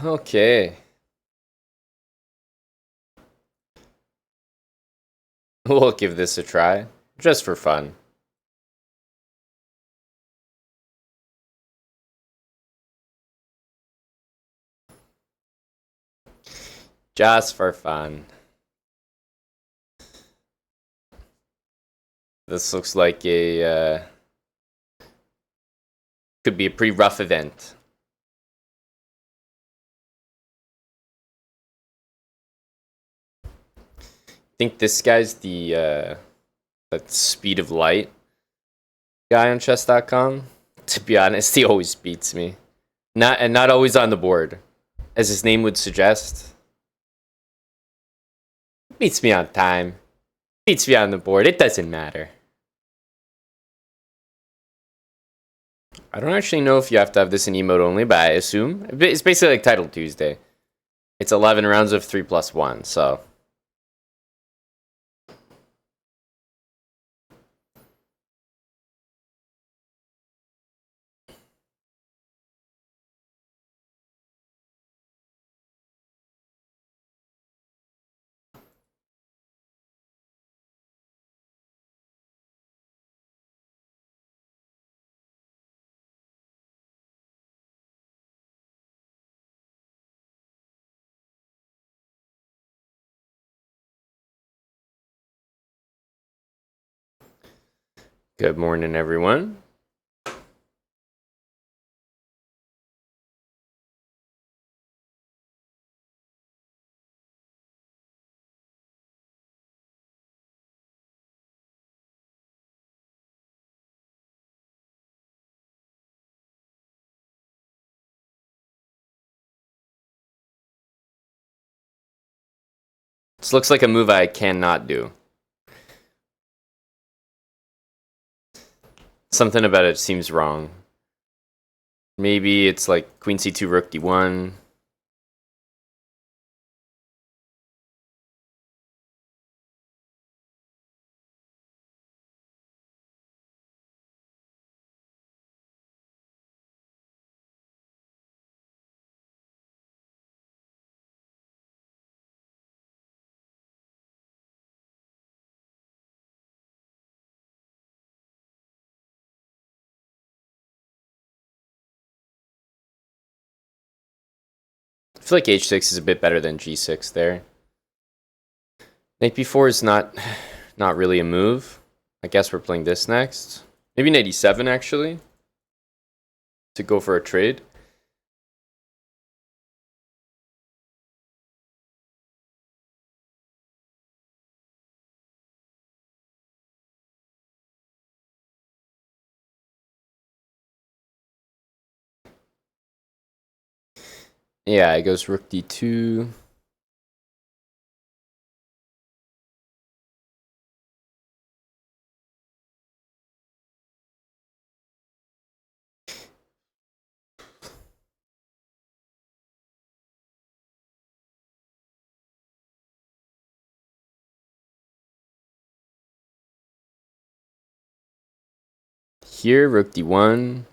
Okay. We'll give this a try, just for fun. Just for fun. This looks like a could be a pretty rough event. I think this guy's the speed of light guy on chess.com. To be honest, he always beats me. Not always on the board, as his name would suggest. Beats me on time. Beats me on the board. It doesn't matter. I don't actually know if you have to have this in emote only, but I assume it's basically like Title Tuesday. It's 11 rounds of 3+1, so. Good morning, everyone. This looks like a move I cannot do. Something about it seems wrong. Maybe it's like Queen C2, Rook D1. I feel like H6 is a bit better than G6 there. Knight B4 is not really a move. I guess we're playing this next. Maybe Knight E7 actually, to go for a trade. Yeah, it goes Rook D2. Here, Rook D1.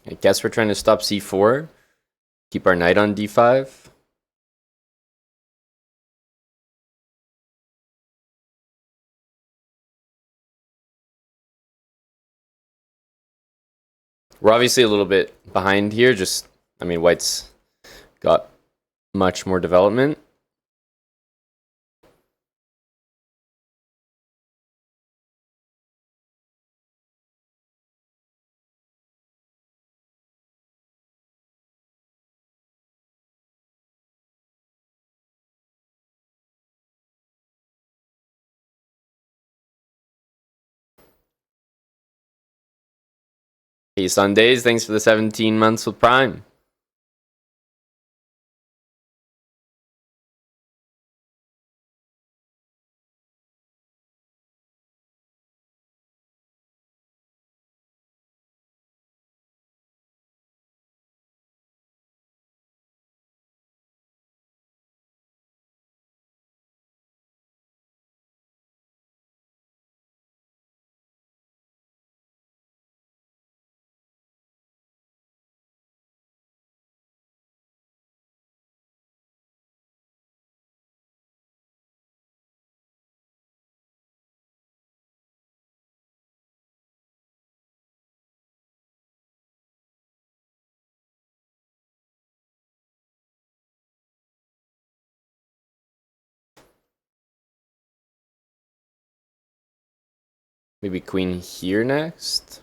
I guess we're trying to stop C4. Keep our knight on D5. We're obviously a little bit behind here. I mean, White's got much more development. Hey, Sundays, thanks for the 17 months with Prime. Maybe queen here next.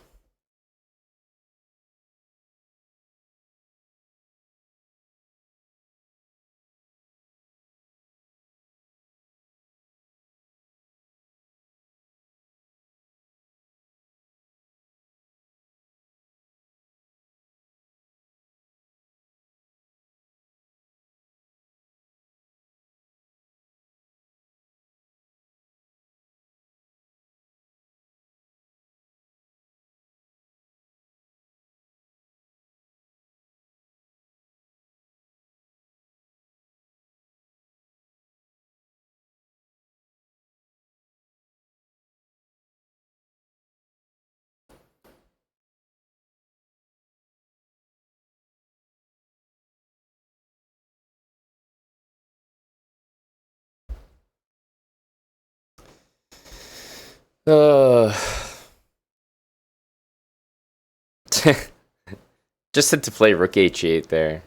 Uh, just had to play rook h8 there.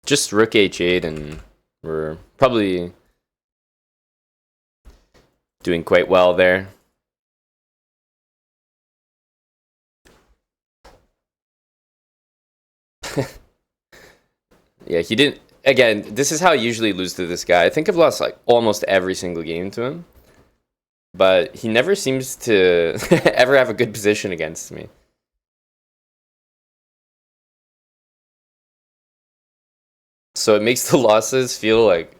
Just rook h8 and we're probably doing quite well there. Yeah, he didn't. Again, this is how I usually lose to this guy. I think I've lost like almost every single game to him. But he never seems to ever have a good position against me. So it makes the losses feel like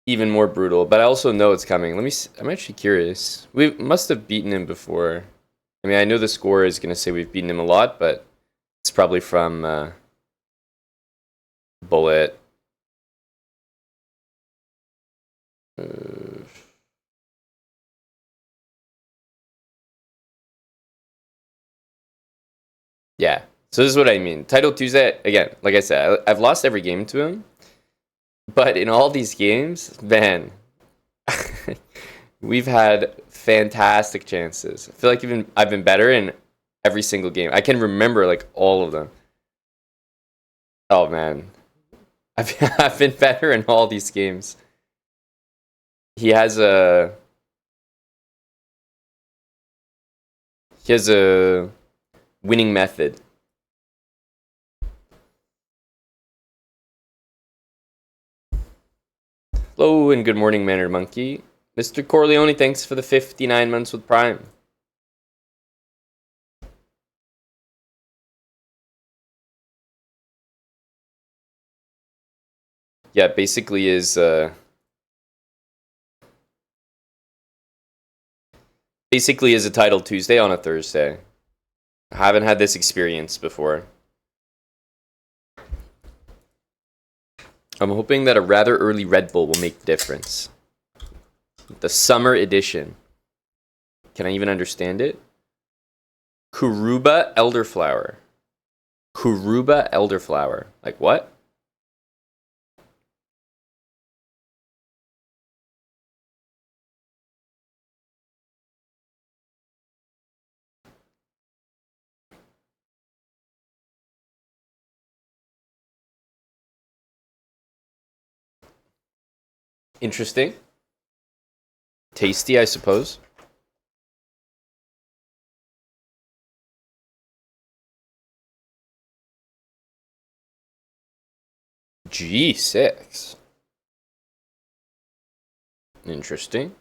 even more brutal. But I also know it's coming. I'm actually curious. We must have beaten him before. I mean, I know the score is going to say we've beaten him a lot, but it's probably from Bullet. Yeah. So this is what I mean. Title Tuesday, again, like I said, I've lost every game to him. But in all these games, man, we've had fantastic chances. I feel like even I've been better in every single game. I can remember like all of them. Oh man, I've been better in all these games. He has a winning method. Hello and good morning, Mannered Monkey. Mr. Corleone, thanks for the 59 months with Prime. Yeah, basically is Basically is a title Tuesday on a Thursday. I haven't had this experience before. I'm hoping that a rather early Red Bull will make the difference. The summer edition. Can I even understand it? Kuruba elderflower. Kuruba elderflower. Like what? Interesting. Tasty, I suppose. G6. Interesting.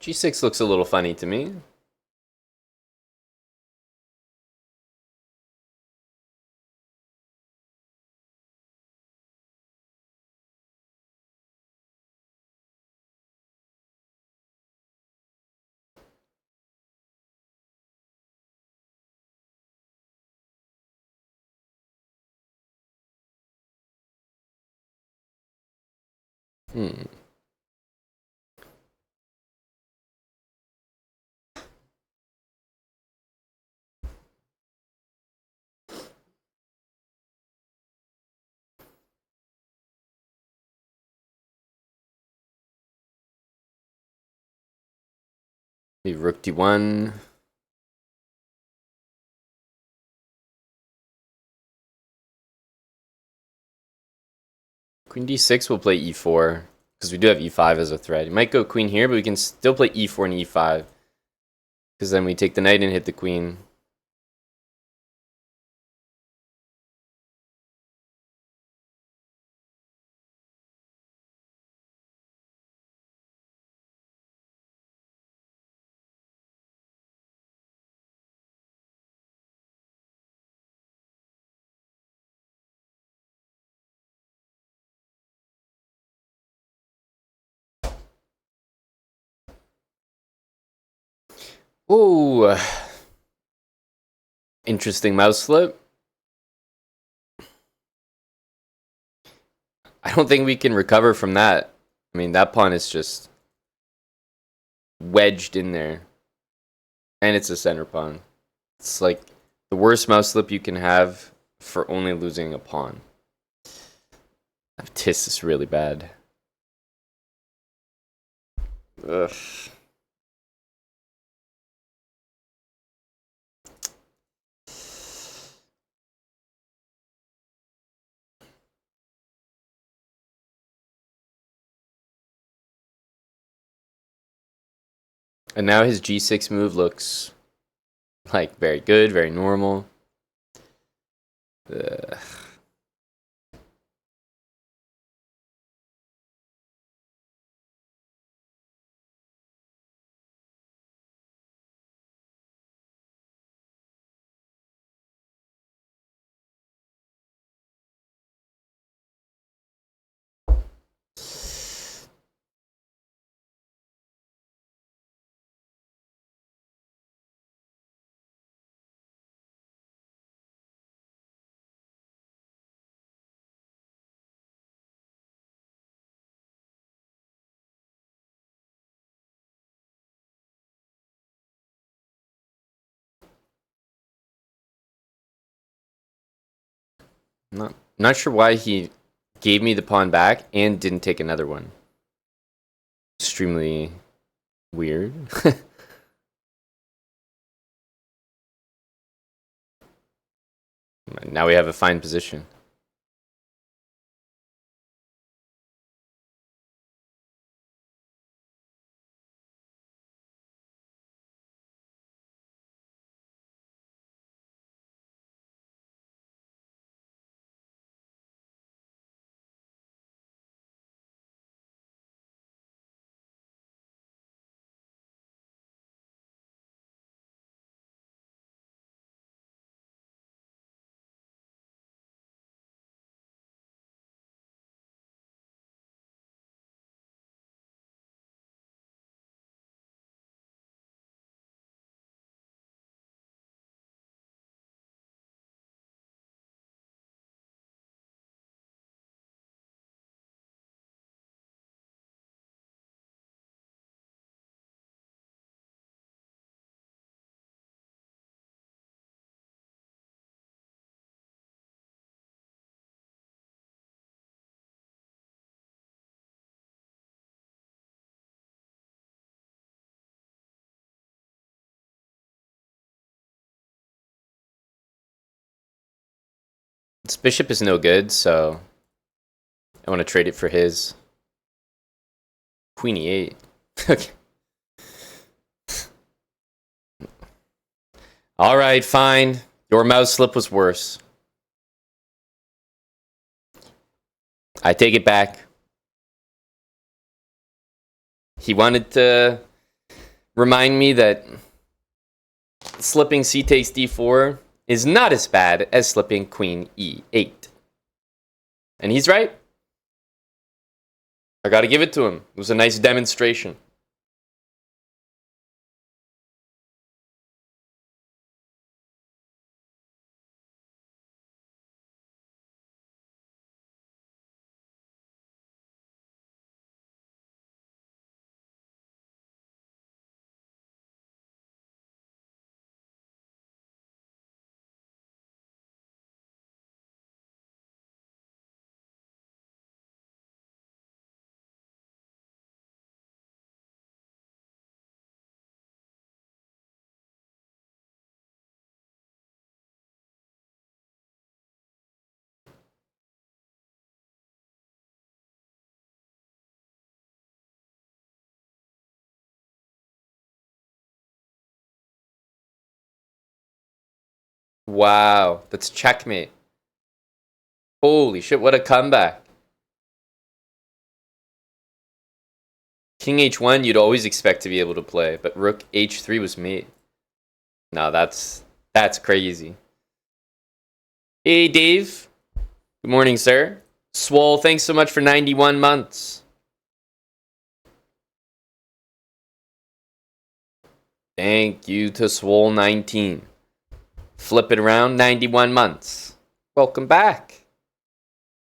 G6 looks a little funny to me. Maybe Rook D1. Queen D6 will play E4 because we do have E5 as a threat. He might go queen here, but we can still play E4 and E5 because then we take the knight and hit the queen. Oh, interesting mouse slip. I don't think we can recover from that. I mean, that pawn is just wedged in there. And it's a center pawn. It's like the worst mouse slip you can have for only losing a pawn. This is really bad. Ugh. And now his G6 move looks like very good, very normal. Ugh. Not sure why he gave me the pawn back and didn't take another one. Extremely weird. Now we have a fine position. This bishop is no good, so I want to trade it for his. Queen e8. Okay. All right, fine. Your mouse slip was worse. I take it back. He wanted to remind me that slipping c takes d4 is not as bad as slipping queen e8. And he's right. I gotta give it to him. It was a nice demonstration. Wow, that's checkmate. Holy shit, what a comeback. King h1 you'd always expect to be able to play, but rook h3 was mate. No, that's crazy. Hey Dave. Good morning, sir. Swole, thanks so much for 91 months. Thank you to Swole19. Flip it around, 91 months. Welcome back.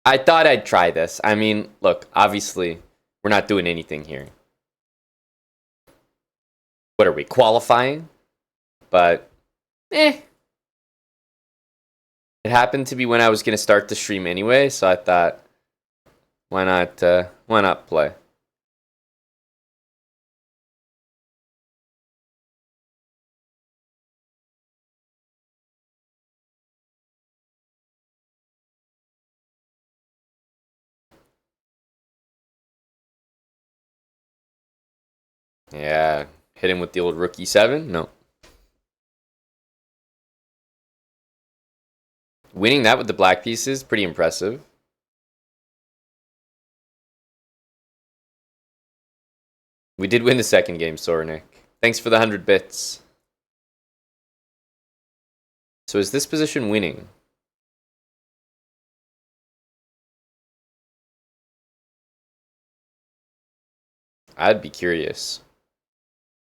I thought I'd try this. I mean, look, obviously, we're not doing anything here. What are we, qualifying? But, It happened to be when I was going to start the stream anyway, so I thought, why not play? Yeah, hit him with the old rook e7? No. Winning that with the black pieces, pretty impressive. We did win the second game, Sornik. Thanks for the 100 bits. So is this position winning? I'd be curious.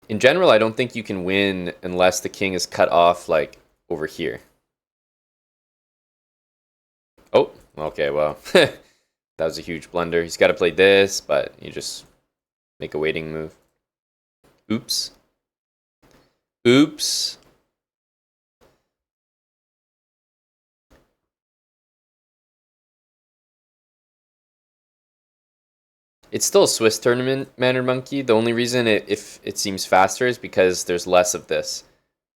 In general, I don't think you can win unless the king is cut off, like, over here. Oh, okay, well, that was a huge blunder. He's got to play this, but you just make a waiting move. Oops. Oops. It's still a Swiss tournament, Mannered Monkey. The only reason if it seems faster is because there's less of this.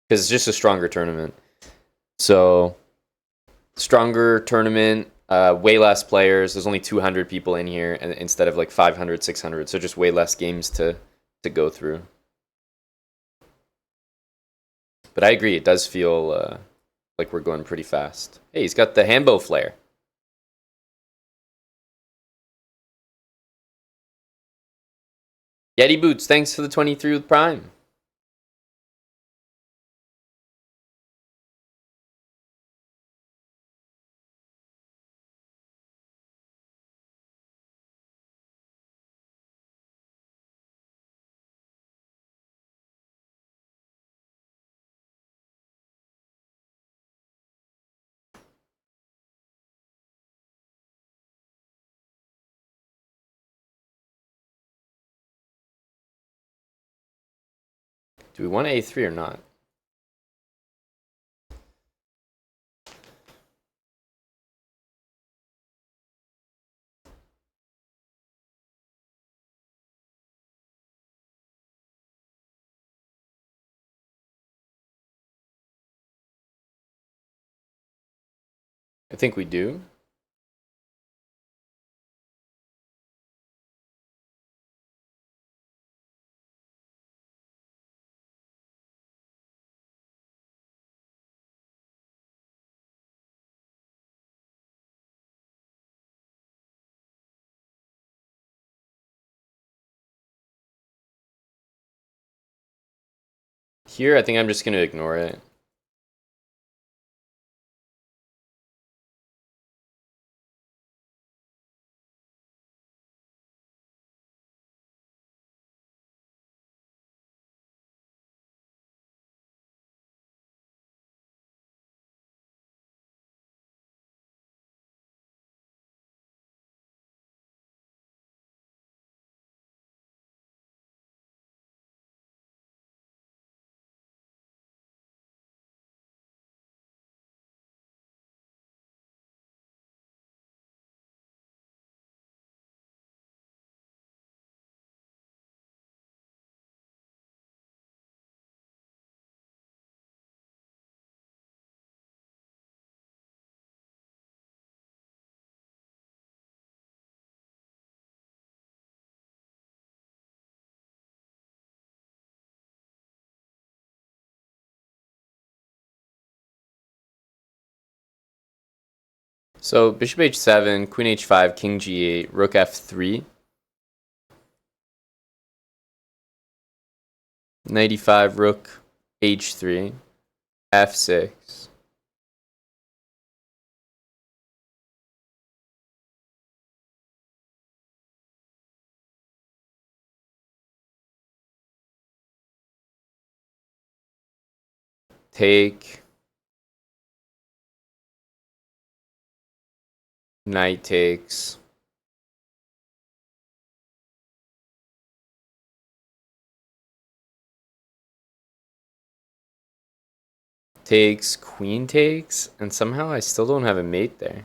Because it's just a stronger tournament. So, stronger tournament, way less players. There's only 200 people in here instead of like 500, 600. So just way less games to go through. But I agree, it does feel like we're going pretty fast. Hey, he's got the Hambo flare. Yeti Boots, thanks for the 23 with Prime. Do we want A3 or not? I think we do. Here, I think I'm just going to ignore it. So bishop h7, queen h5, king g8, rook f3. Knight e5, rook h3, f6. Take. Knight takes. Takes, queen takes, and somehow I still don't have a mate there.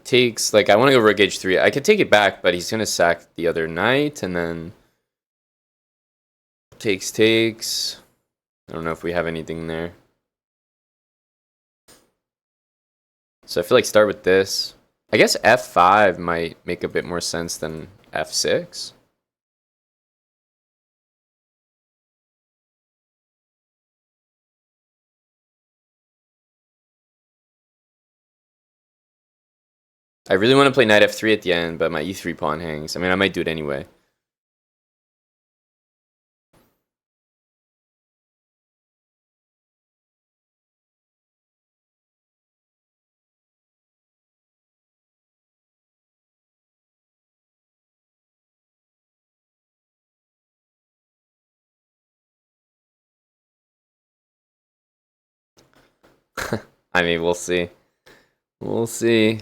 Takes, like, I want to go rook h3. I could take it back, but he's going to sack the other knight, and then takes. I don't know if we have anything there. So I feel like start with this. I guess f5 might make a bit more sense than f6. I really want to play knight f3 at the end, but my e3 pawn hangs. I mean, I might do it anyway. I mean, we'll see. We'll see.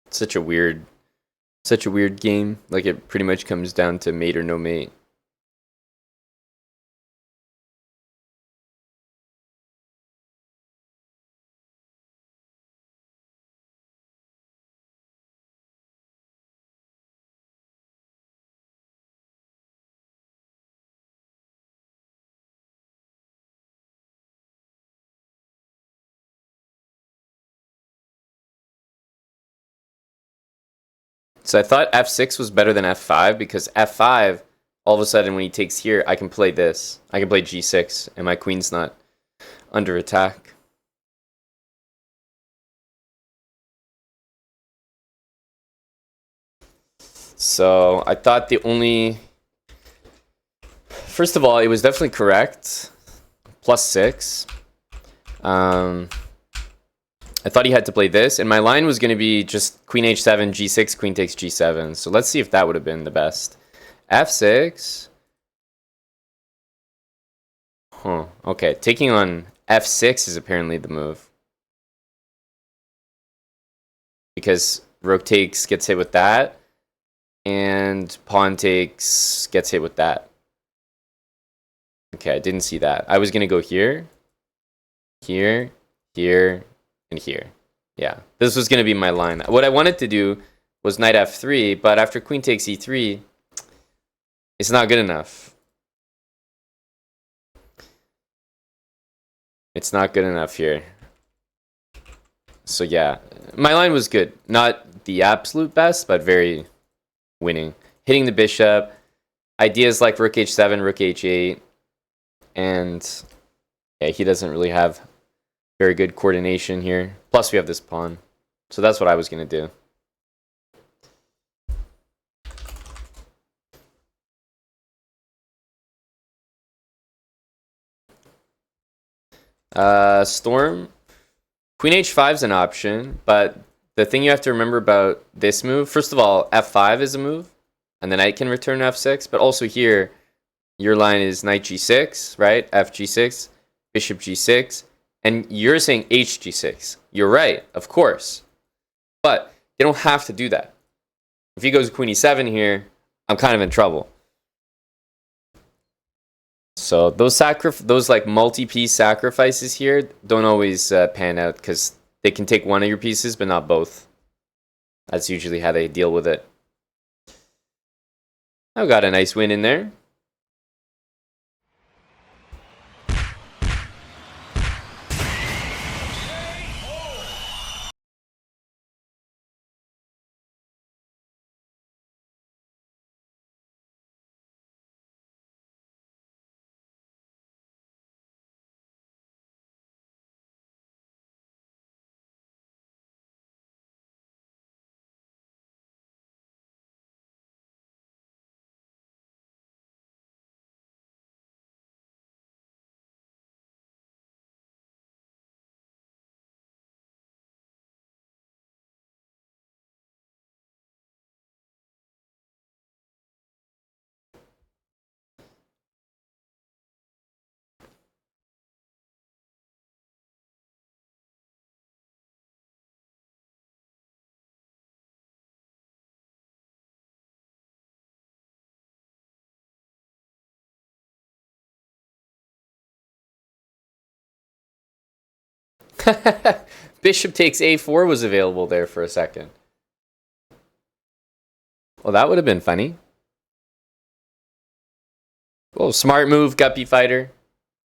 Such a weird game. Like, it pretty much comes down to mate or no mate. So I thought f6 was better than f5 because f5, all of a sudden when he takes here, I can play this. I can play g6 and my queen's not under attack. So I thought the only... First of all, it was definitely correct. +6. I thought he had to play this, and my line was going to be just queen h7, g6, queen takes g7. So let's see if that would have been the best. f6. Huh. Okay, taking on f6 is apparently the move. Because rook takes gets hit with that, and pawn takes gets hit with that. Okay, I didn't see that. I was going to go here, here, here, and here. Yeah, this was going to be my line. What I wanted to do was knight f3, but after queen takes e3, it's not good enough. It's not good enough here. So yeah, my line was good. Not the absolute best, but very winning. Hitting the bishop. Ideas like rook h7, rook h8. And yeah, he doesn't really have very good coordination here. Plus we have this pawn. So that's what I was going to do. Storm. Queen h5 is an option, but the thing you have to remember about this move, first of all, f5 is a move, and the knight can return f6, but also here, your line is knight g6, right? F g6, bishop g6, and you're saying h g6. You're right, of course, but you don't have to do that. If he goes queen e7 here, I'm kind of in trouble. So those like multi-piece sacrifices here don't always pan out because they can take one of your pieces but not both. That's usually how they deal with it. I've got a nice win in there. Bishop takes a4 was available there for a second. Well, that would have been funny. Oh, smart move, Guppy Fighter.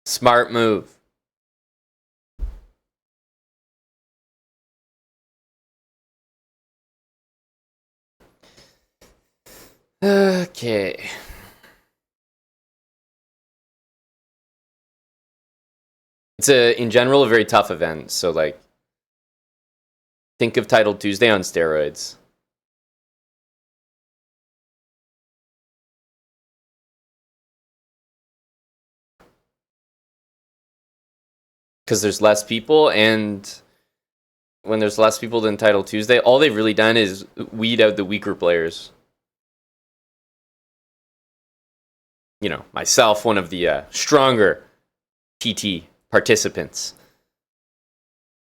Smart move. Okay. It's in general a very tough event. So like, think of Title Tuesday on steroids. Because there's less people, and when there's less people than Title Tuesday, all they've really done is weed out the weaker players. You know, myself, one of the stronger TT participants.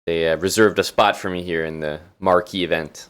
They reserved a spot for me here in the marquee event.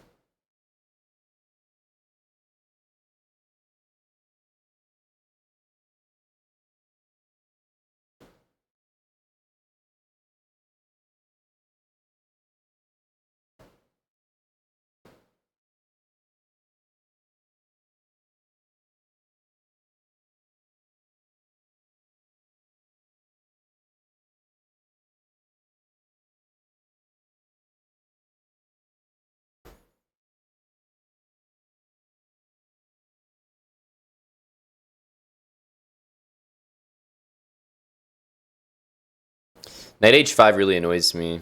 Knight h5 really annoys me.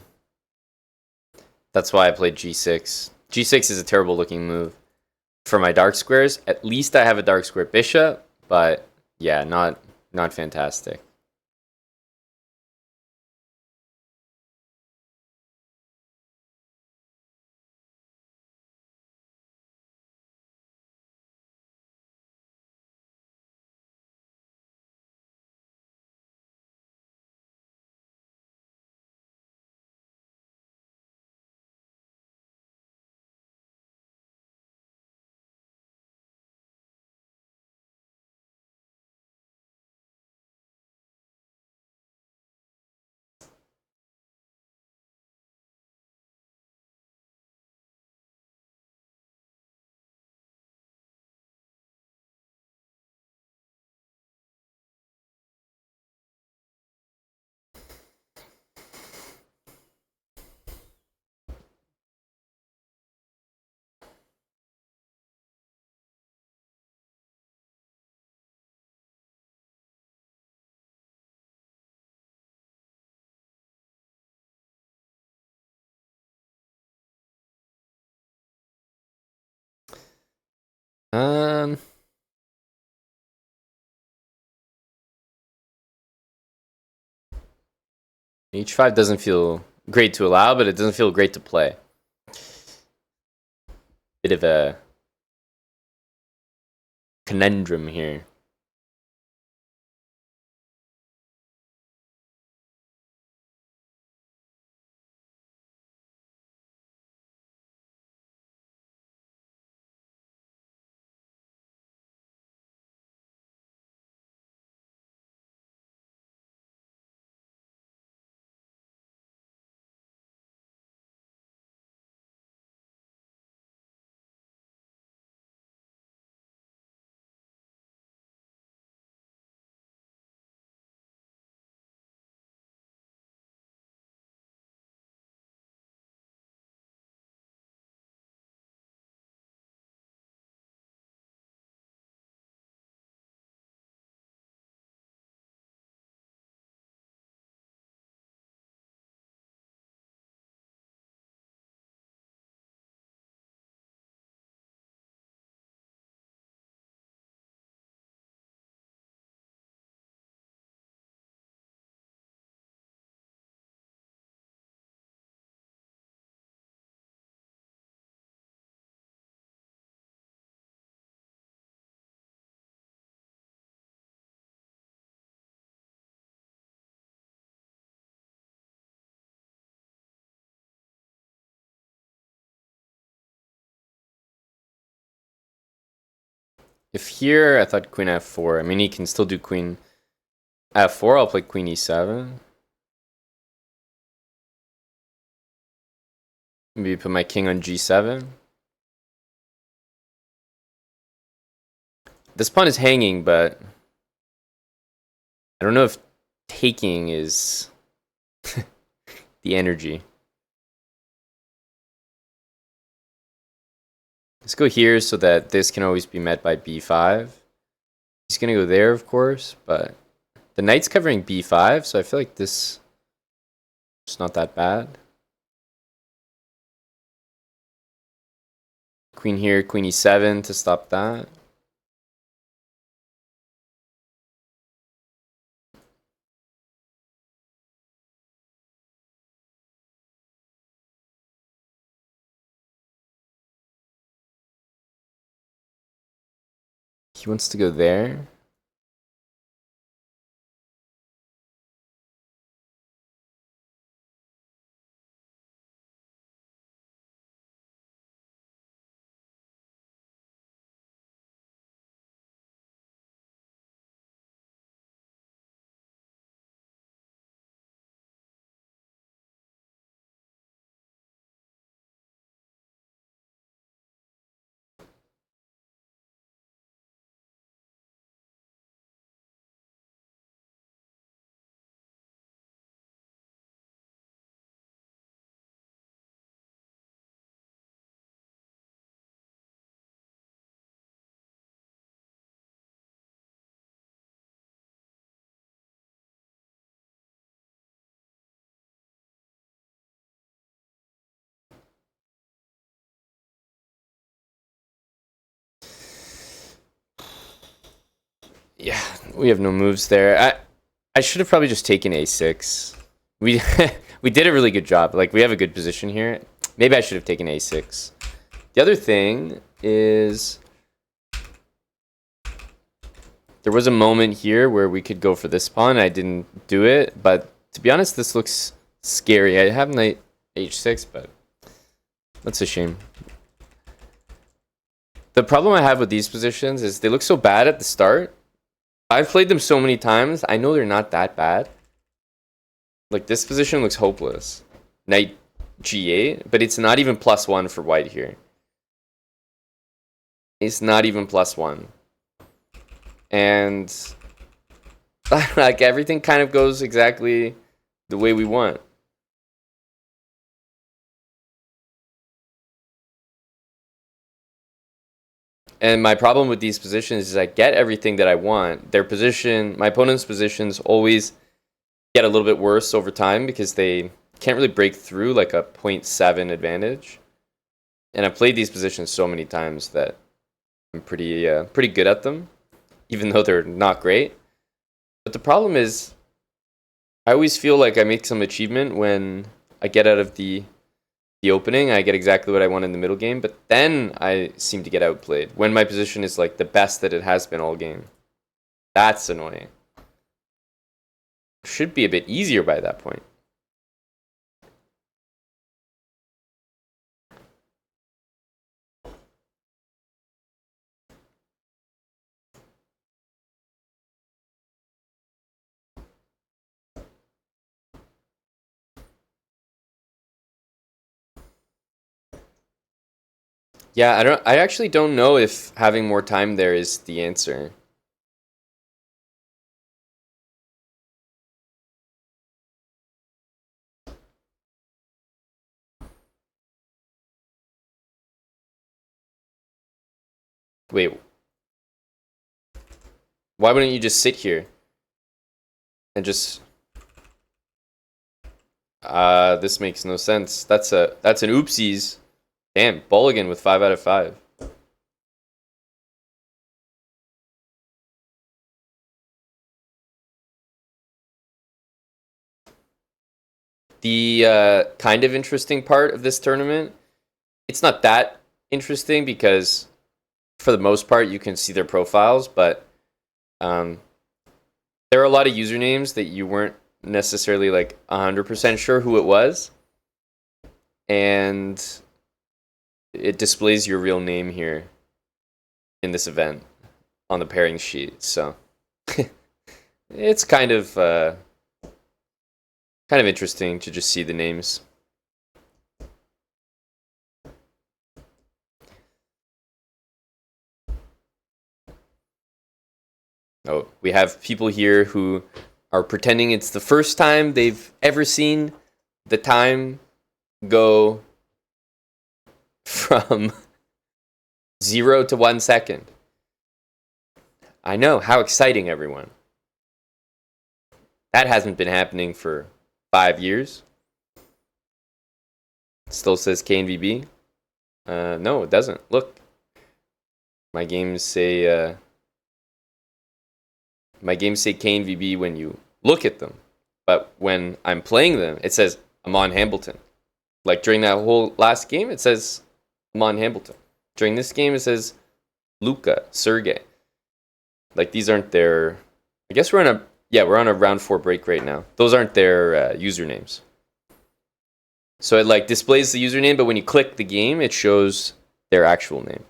That's why I played g6. g6 is a terrible looking move. For my dark squares, at least I have a dark square bishop, but yeah, not fantastic. Um, h5 doesn't feel great to allow, but it doesn't feel great to play. Bit of a conundrum here. If here, I thought queen f4. I mean, he can still do queen f4. I'll play queen e7. Maybe put my king on g7. This pawn is hanging, but I don't know if taking is the energy. Let's go here so that this can always be met by b5. He's going to go there, of course, but the knight's covering b5, so I feel like this is not that bad. Queen here, queen e7 to stop that. He wants to go there. Yeah, we have no moves there. I should have probably just taken a6. We we did a really good job. Like, we have a good position here. Maybe I should have taken a6. The other thing is there was a moment here where we could go for this pawn. I didn't do it, but to be honest, this looks scary. I have knight h6, but that's a shame. The problem I have with these positions is they look so bad at the start. I've played them so many times. I know they're not that bad. Like, this position looks hopeless. Knight g8, but it's not even +1 for white here. It's not even +1. And like, everything kind of goes exactly the way we want. And my problem with these positions is I get everything that I want. Their position, my opponent's positions always get a little bit worse over time because they can't really break through like a 0.7 advantage. And I've played these positions so many times that I'm pretty good at them, even though they're not great. But the problem is I always feel like I make some achievement when I get out of the opening. I get exactly what I want in the middle game, but then I seem to get outplayed when my position is like the best that it has been all game. That's annoying. Should be a bit easier by that point. Yeah, I actually don't know if having more time there is the answer. Wait. Why wouldn't you just sit here and just this makes no sense. That's an oopsies. Damn, Mulligan with 5 out of 5. The kind of interesting part of this tournament, it's not that interesting because for the most part you can see their profiles, but there are a lot of usernames that you weren't necessarily like 100% sure who it was, and it displays your real name here in this event on the pairing sheet. So it's kind of interesting to just see the names. Oh, we have people here who are pretending it's the first time they've ever seen the time go from 0 to 1 second. I know, how exciting, everyone. That hasn't been happening for 5 years. Still says KNVB. No, it doesn't. Look. My games say KNVB when you look at them. But when I'm playing them, it says Amon Hambleton. Like during that whole last game, it says Amon Hambleton. During this game, it says Luka, Sergey. Like, these aren't their... I guess we're on a round 4 break right now. Those aren't their usernames. So it like displays the username, but when you click the game, it shows their actual name.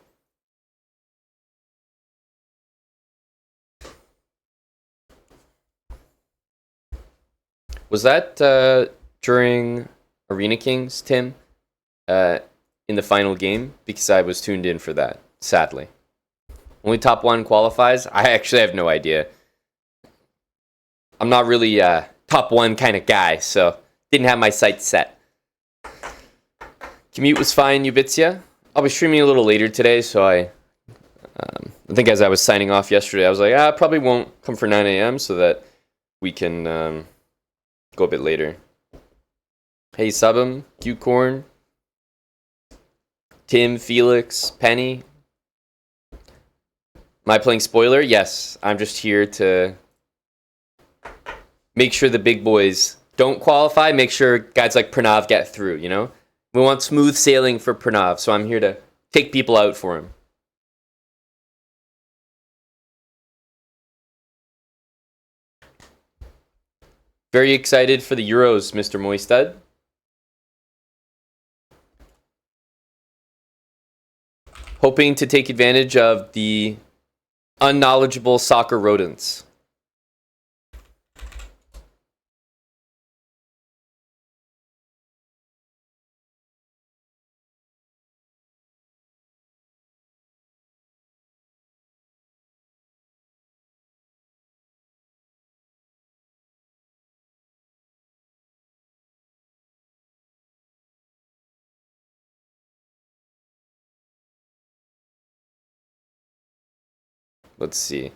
Was that during Arena Kings, Tim? In the final game? Because I was tuned in for that, sadly. Only top 1 qualifies? I actually have no idea. I'm not really a top 1 kind of guy, so didn't have my sights set. Commute was fine, Ubitsia. I'll be streaming a little later today, so I think as I was signing off yesterday, I was like, I probably won't come for 9 a.m. so that we can go a bit later. Hey, Subham, Q-Corn, Tim, Felix, Penny. Am I playing spoiler? Yes. I'm just here to make sure the big boys don't qualify. Make sure guys like Pranav get through, you know? We want smooth sailing for Pranav, so I'm here to take people out for him. Very excited for the Euros, Mr. Moistad. Hoping to take advantage of the unknowledgeable soccer rodents. Let's see.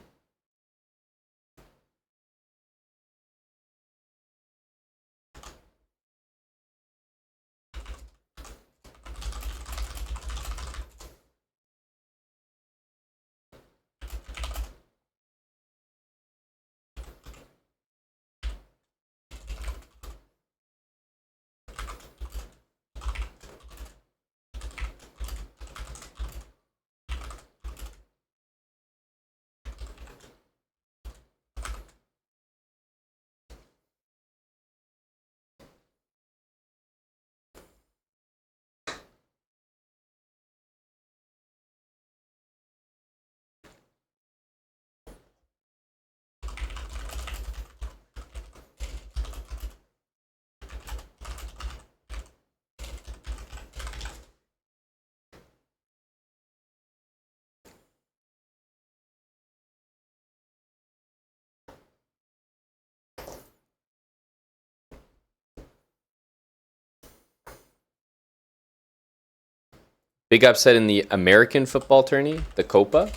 Big upset in the American football tourney, the Copa.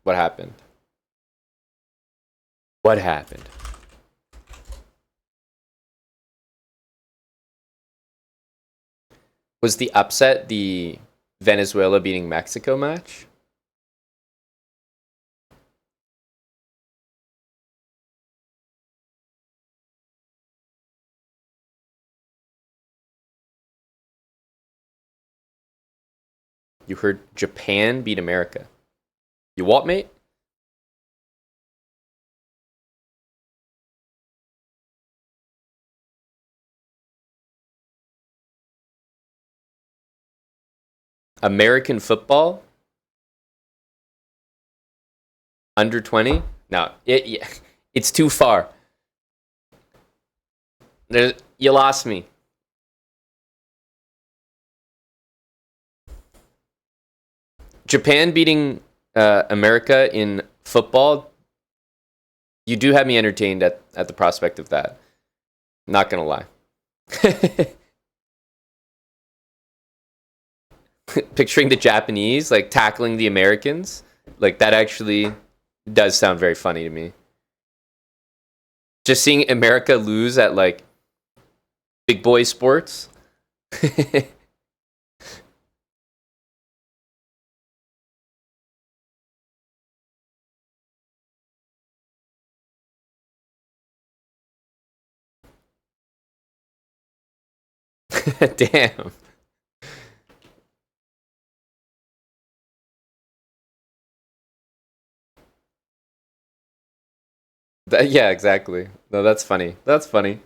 What happened? What happened? Was the upset the Venezuela beating Mexico match? You heard Japan beat America. You what, mate? American football? Under 20? No, it's too far. You lost me. Japan beating America in football, you do have me entertained at the prospect of that. Not gonna lie. Picturing the Japanese like tackling the Americans, like that actually does sound very funny to me. Just seeing America lose at like big boy sports. Damn. Yeah, exactly. No, that's funny. That's funny.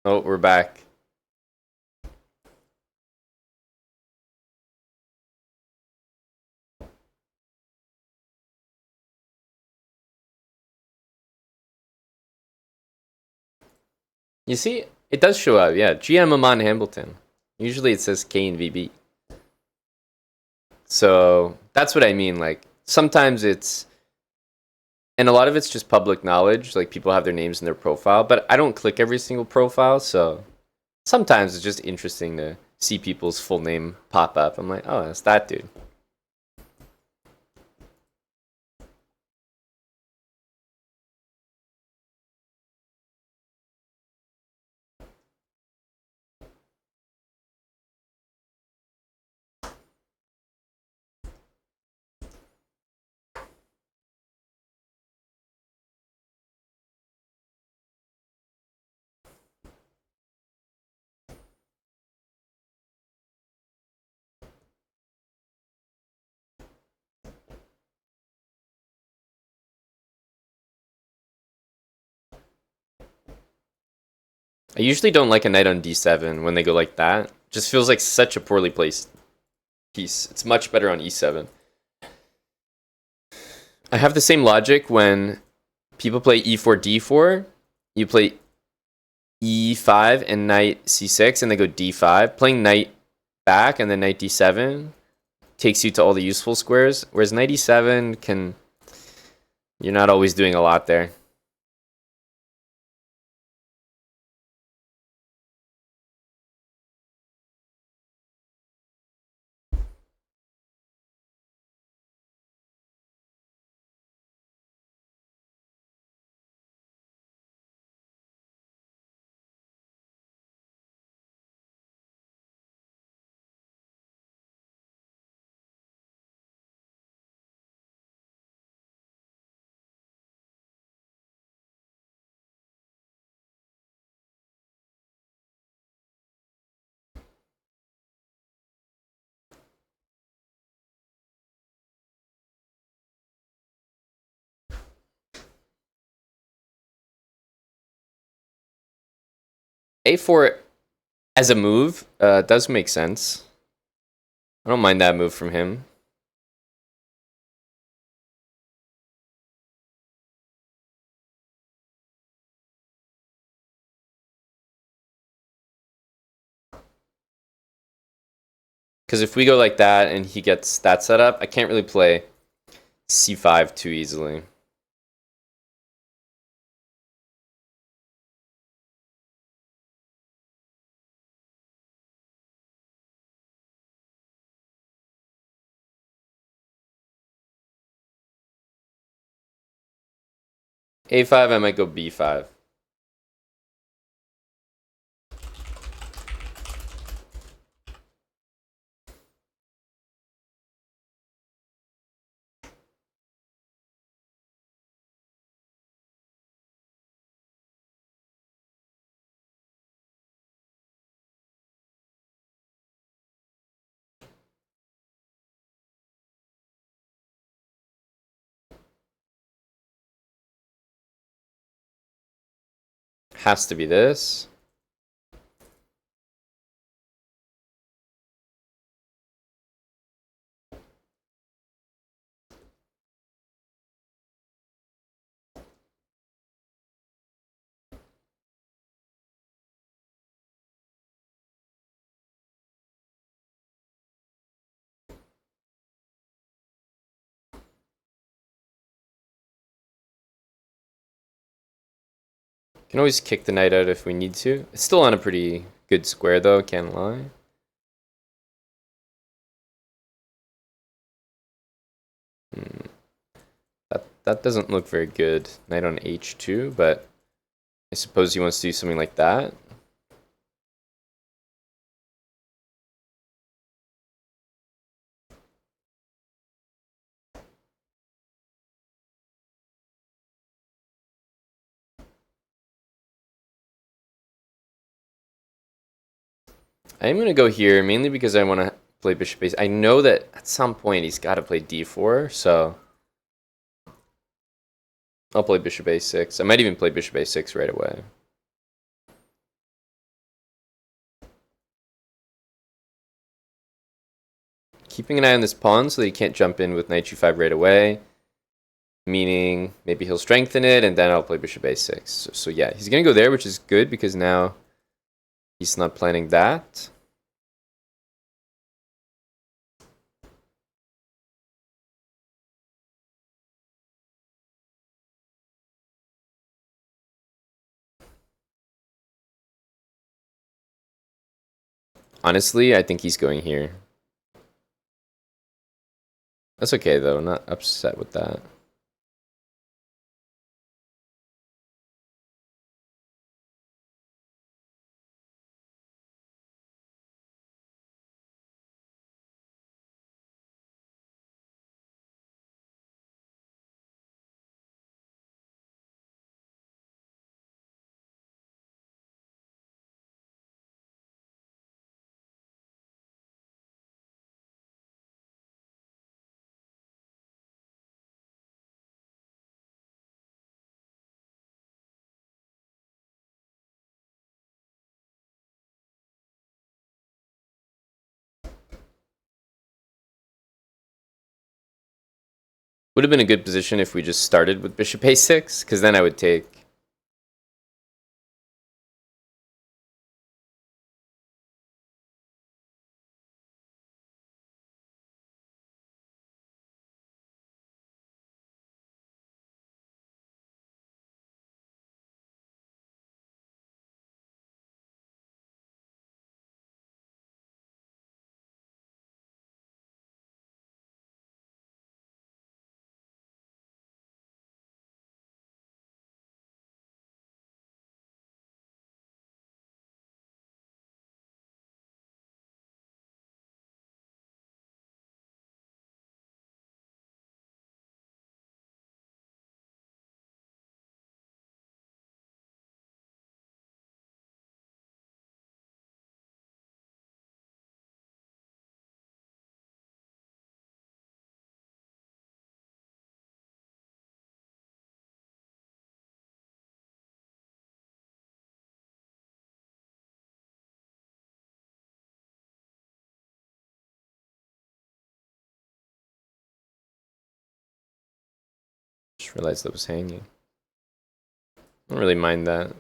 Oh, we're back. You see, it does show up. Yeah, GM Amon Hamilton. Usually it says K and VB. So that's what I mean. Like sometimes it's And a lot of it's just public knowledge, like people have their names in their profile, but I don't click every single profile, so sometimes it's just interesting to see people's full name pop up. I'm like, oh, that's that dude. I usually don't like a knight on d7 when they go like that. Just feels like such a poorly placed piece. It's much better on e7. I have the same logic when people play e4, d4. You play e5 and knight c6, and they go d5. Playing knight back and then knight d7 takes you to all the useful squares, whereas knight e7 can... You're not always doing a lot there. A4 as a move does make sense. I don't mind that move from him. Because if we go like that and he gets that set up, I can't really play c5 too easily. A5, I might go b5. Has to be this. Can always kick the knight out if we need to. It's still on a pretty good square though, can't lie. That doesn't look very good. Knight on h2, but I suppose he wants to do something like that. I'm going to go here mainly because I want to play bishop a6. I know that at some point he's got to play d4, so I'll play bishop a6. I might even play bishop a6 right away. Keeping an eye on this pawn so that he can't jump in with knight g5 right away. Meaning maybe he'll strengthen it and then I'll play bishop a6. So yeah, he's going to go there, which is good because now he's not planning that. Honestly, I think he's going here. That's okay, though. I'm not upset with that. Would have been a good position if we just started with bishop a6, because then I would take. Just realized that was hanging. I don't really mind that.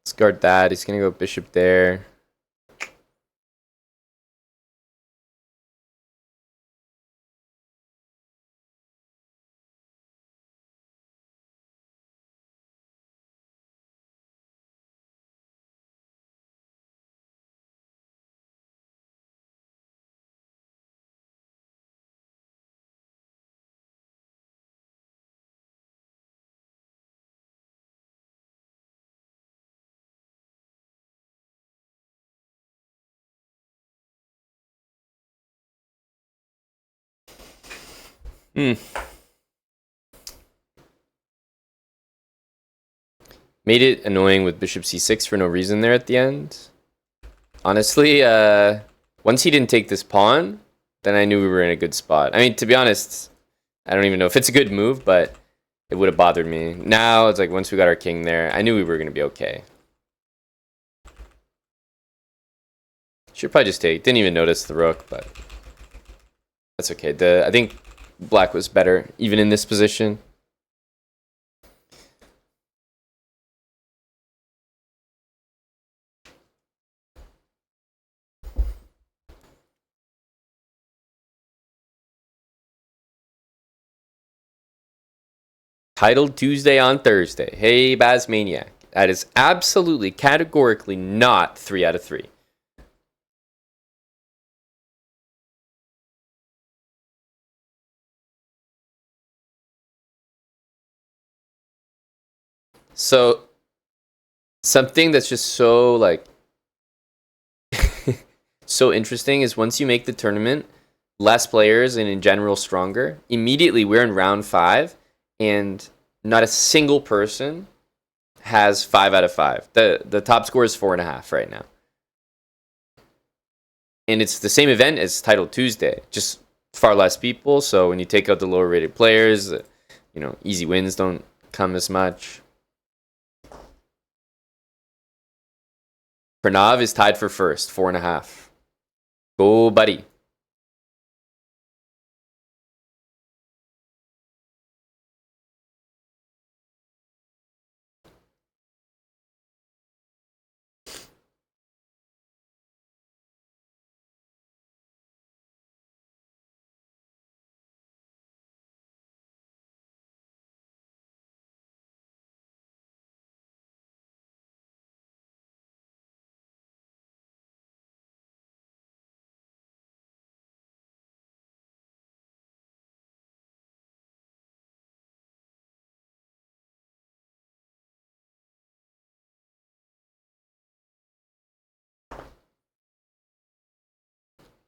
Let's guard that. He's gonna go bishop there. Made it annoying with bishop c6 for no reason there at the end. Honestly, once he didn't take this pawn, then I knew we were in a good spot. I mean, to be honest, I don't even know if it's a good move, but it would have bothered me. Now, it's like once we got our king there, I knew we were going to be okay. Should probably just take. Didn't even notice the rook, but that's okay. I think black was better, even in this position. Titled Tuesday on Thursday. Hey, Baz Maniac. That is absolutely, categorically not 3 out of 3. So, something that's just so, like, so interesting is once you make the tournament, less players and in general stronger, immediately we're in round 5, and not a single person has 5 out of 5. The top score is 4.5 right now. And it's the same event as Title Tuesday, just far less people. So when you take out the lower rated players, easy wins don't come as much. Pranav is tied for first, 4.5. Go, buddy.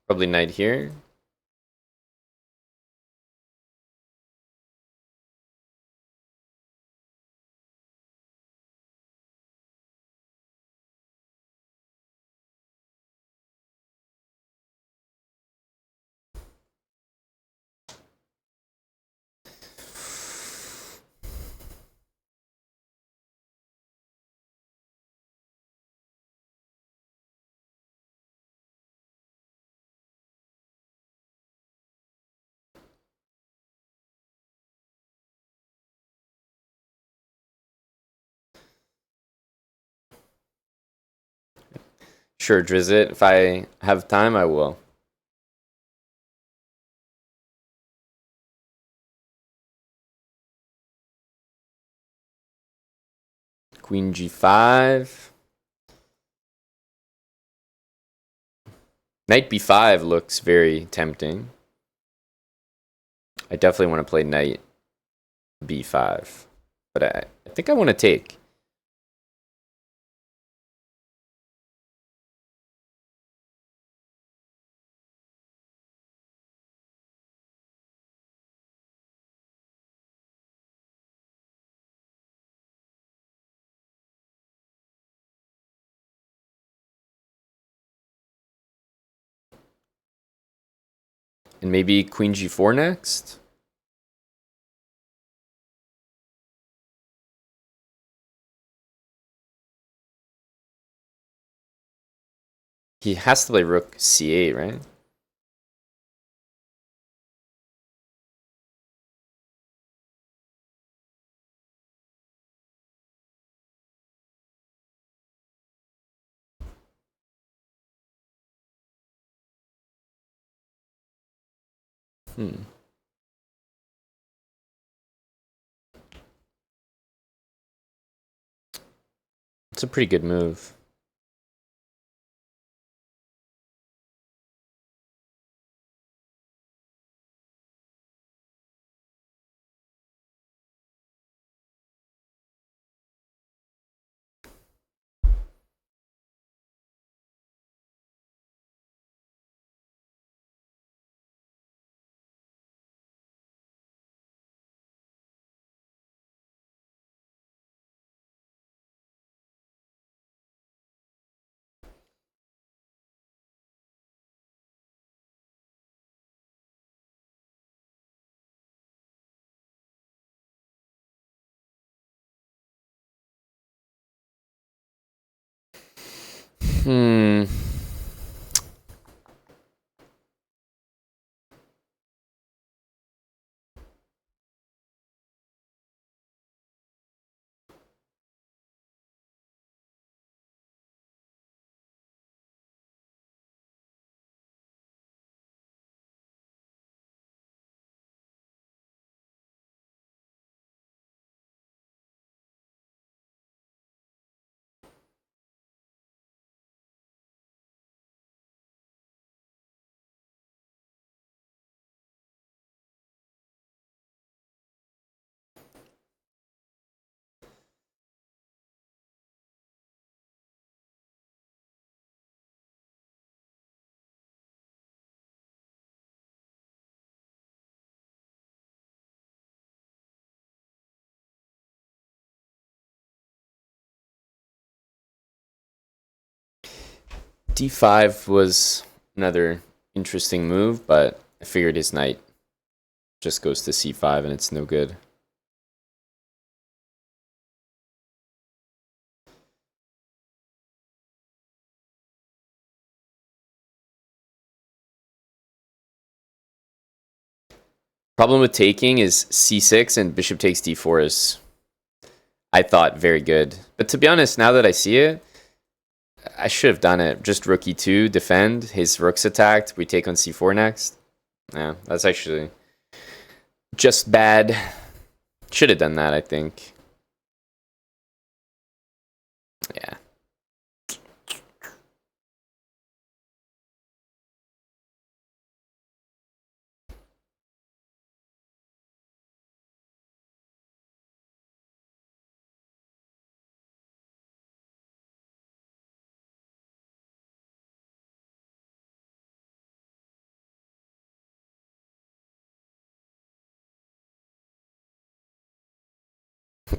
Probably knight here. Sure, Drizzt. If I have time, I will. Queen g5. Knight b5 looks very tempting. I definitely want to play knight b5. But I think I want to take. And maybe queen g4 next? He has to play rook c8, right? It's a pretty good move. D5 was another interesting move, but I figured his knight just goes to c5 and it's no good. Problem with taking is c6 and bishop takes d4 is, I thought, very good. But to be honest, now that I see it, I should have done it. Just rook e2, defend, his rook's attacked, we take on c4 next. Yeah, that's actually just bad. Should have done that, I think. Yeah.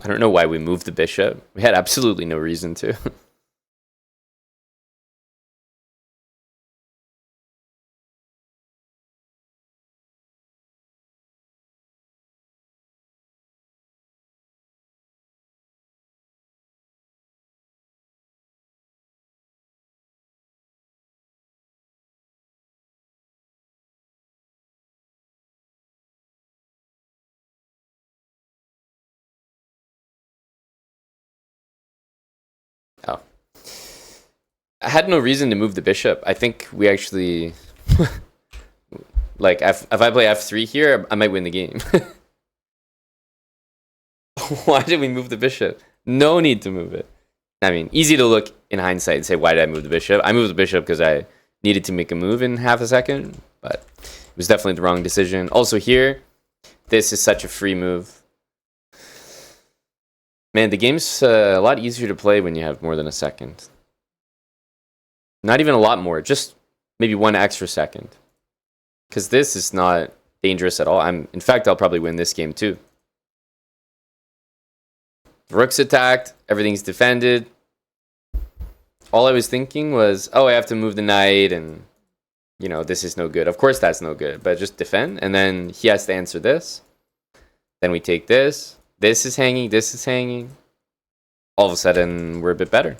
I don't know why we moved the bishop. We had absolutely no reason to. Oh. I had no reason to move the bishop. I think we actually... like, if I play f3 here, I might win the game. Why did we move the bishop? No need to move it. I mean, easy to look in hindsight and say, why did I move the bishop? I moved the bishop because I needed to make a move in half a second, but it was definitely the wrong decision. Also here, this is such a free move. Man, the game's a lot easier to play when you have more than a second. Not even a lot more, just maybe 1 extra second. Because this is not dangerous at all. In fact, I'll probably win this game too. The rook's attacked, everything's defended. All I was thinking was, oh, I have to move the knight and, you know, this is no good. Of course that's no good, but just defend. And then he has to answer this. Then we take this. This is hanging, this is hanging. All of a sudden, we're a bit better.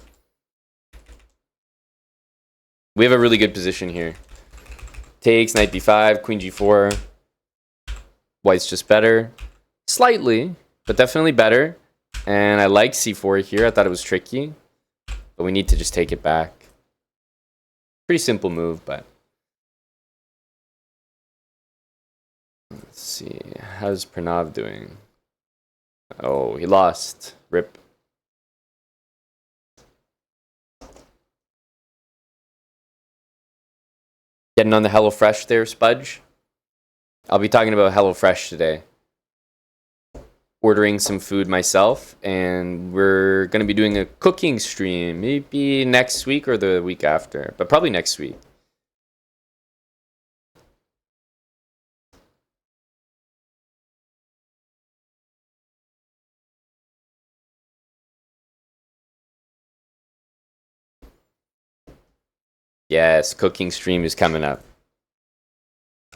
We have a really good position here. Takes, knight b5, queen g4. White's just better. Slightly, but definitely better. And I like c4 here. I thought it was tricky. But we need to just take it back. Pretty simple move, but... Let's see. How's Pranav doing? Oh, he lost. Rip. Getting on the HelloFresh there, Spudge? I'll be talking about HelloFresh today. Ordering some food myself, and we're going to be doing a cooking stream, maybe next week or the week after, but probably next week. Yes, cooking stream is coming up.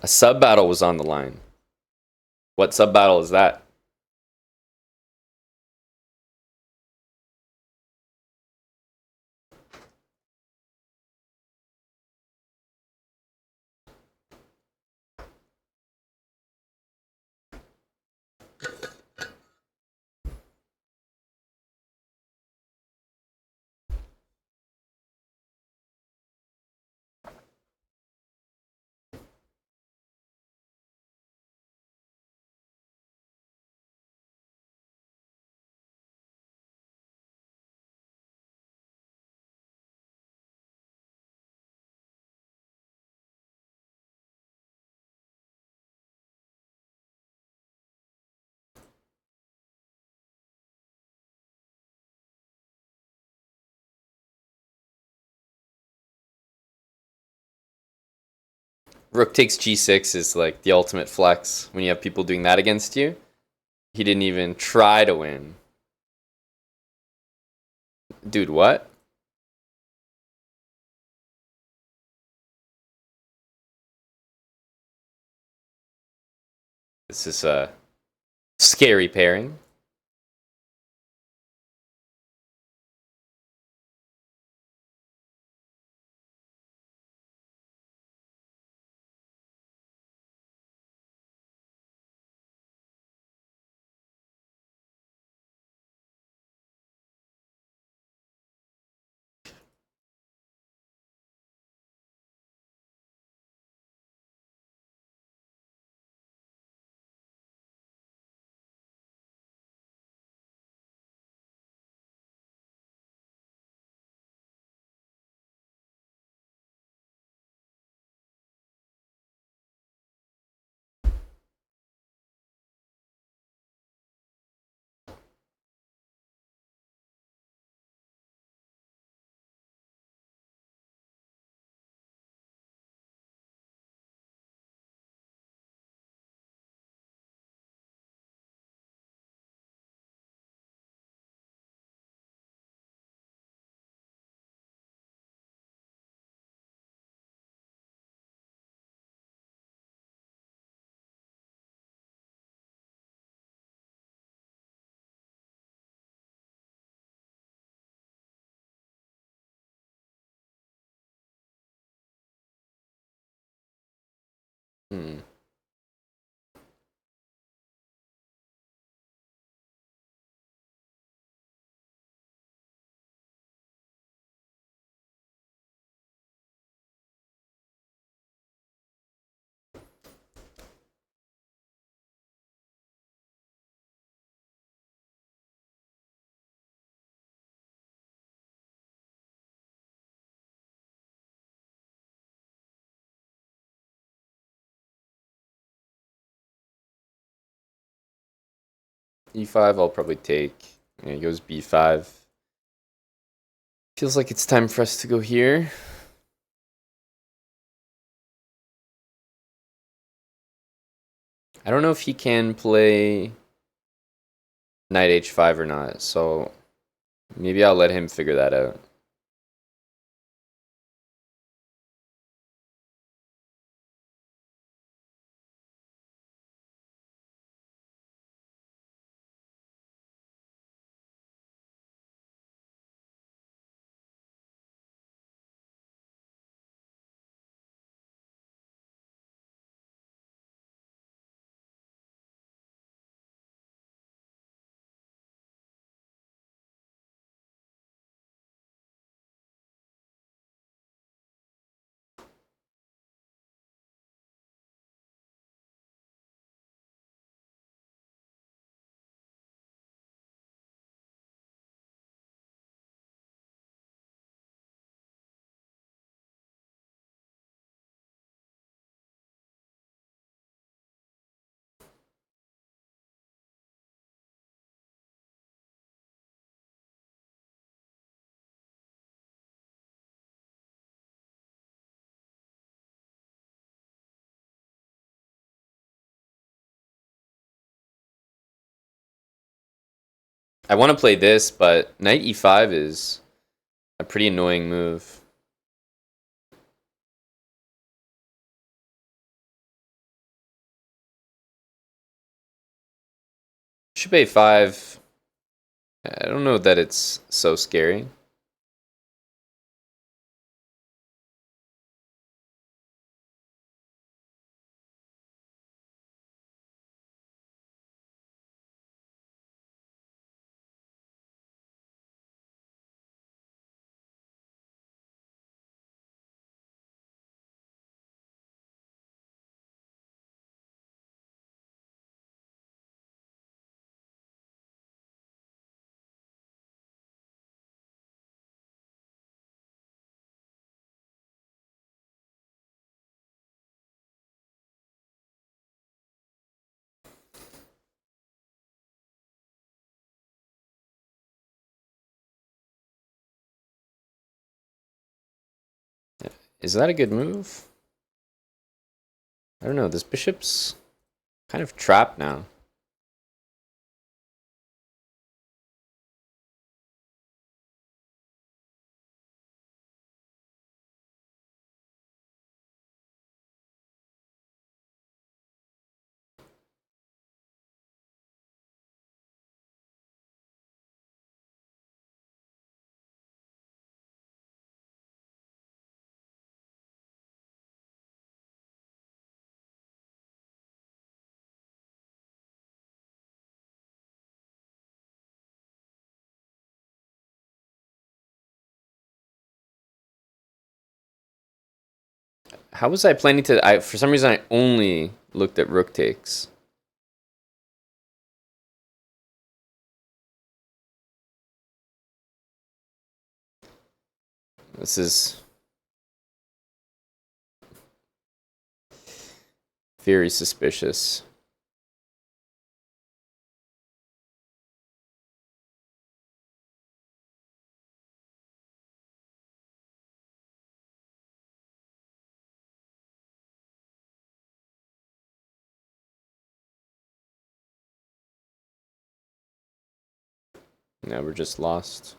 A sub battle was on the line. What sub battle is that? Rook takes g6 is like the ultimate flex when you have people doing that against you. He didn't even try to win. Dude, what? This is a scary pairing. Hmm. E5, I'll probably take. Yeah, he goes B5. Feels like it's time for us to go here. I don't know if he can play knight H5 or not, so maybe I'll let him figure that out. I want to play this, but knight E5 is a pretty annoying move. Bishop A5. I don't know that it's so scary. Is that a good move? I don't know. This bishop's kind of trapped now. How was I planning to... for some reason, I only looked at rook takes. This is... very suspicious. Now we're just lost.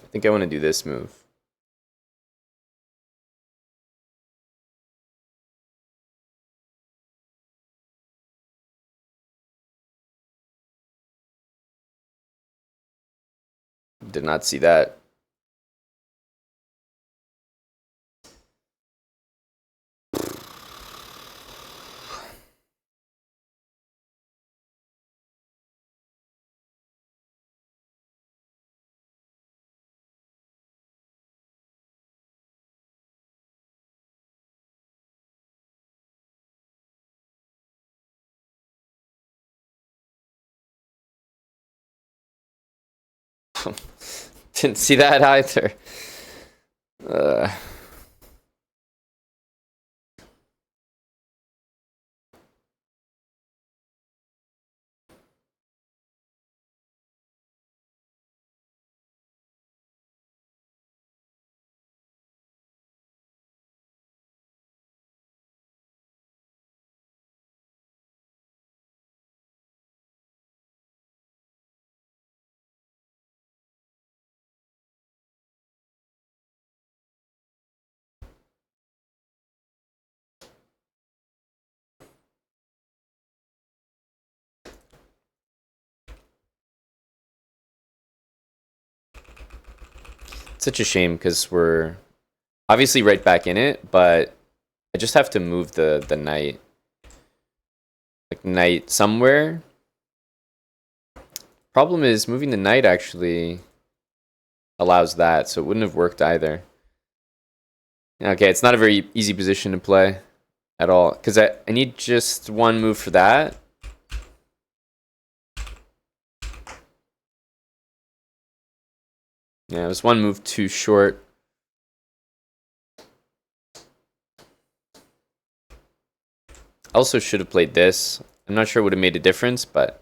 I think I want to do this move. Did not see that. Didn't see that either. Such a shame because we're obviously right back in it, but I just have to move the knight. Like knight somewhere. Problem is moving the knight actually allows that, so it wouldn't have worked either. Okay, it's not a very easy position to play at all, because I need just one move for that. Yeah, it was one move too short. Also should have played this. I'm not sure it would have made a difference, but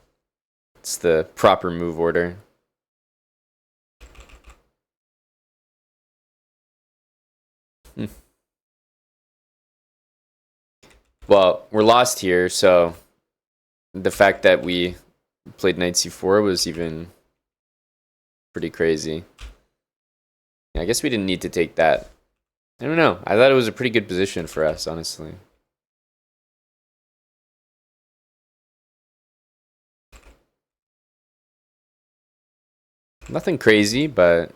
it's the proper move order. Well, we're lost here, so the fact that we played knight c4 was even pretty crazy. Yeah, I guess we didn't need to take that. I don't know. I thought it was a pretty good position for us, honestly. Nothing crazy, but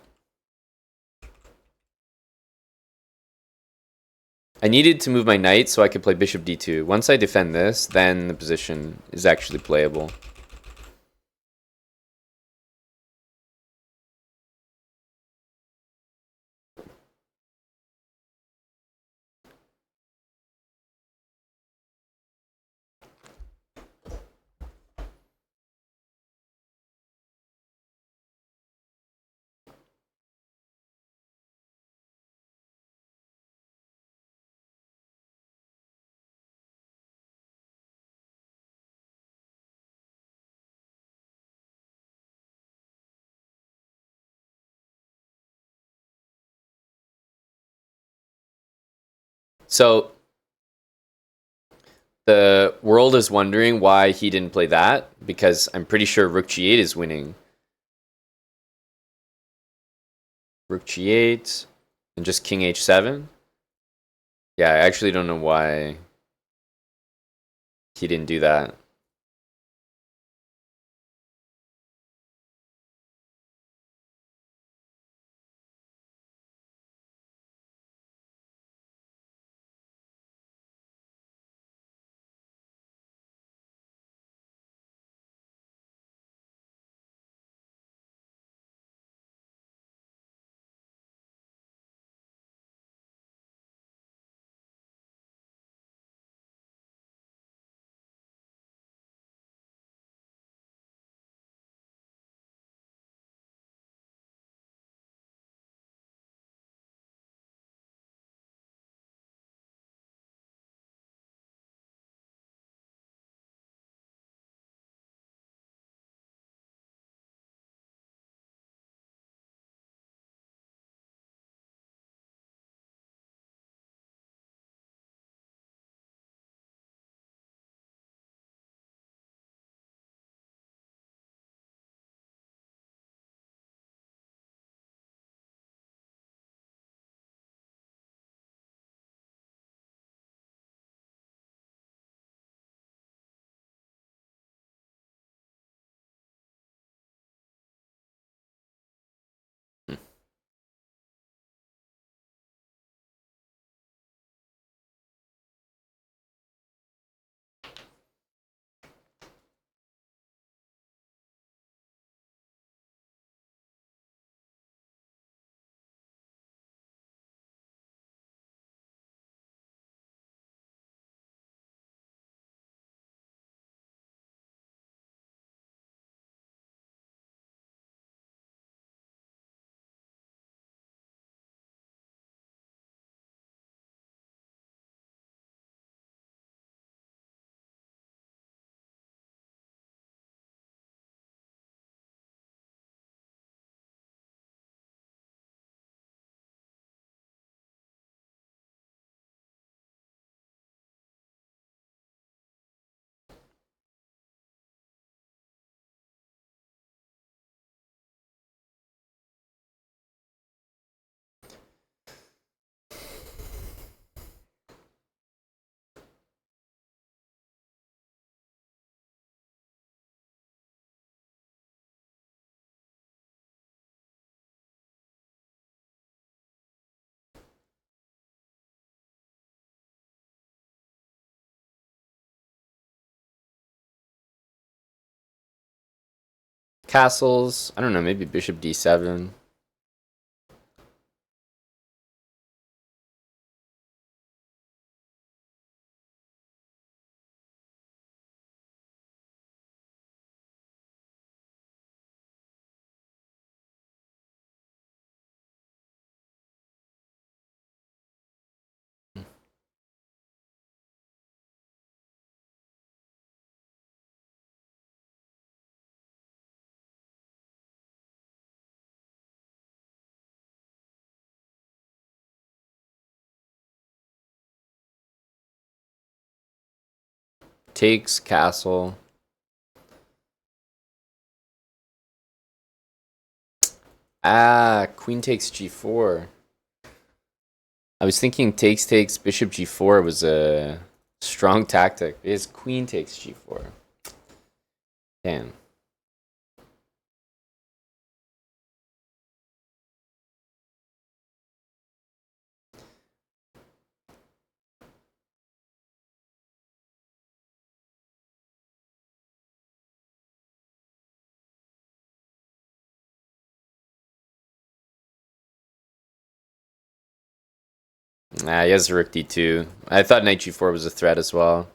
I needed to move my knight so I could play bishop d2. Once I defend this, then the position is actually playable. So the world is wondering why he didn't play that, because I'm pretty sure rook g8 is winning. Rook g8, And just king h7? Yeah, I actually don't know why he didn't do that. Castles, I don't know, maybe bishop d7. Takes castle. Ah, queen takes g4. I was thinking takes bishop g4 was a strong tactic. It is queen takes g4. Damn. Ah, he has rook d2. I thought knight g4 was a threat as well.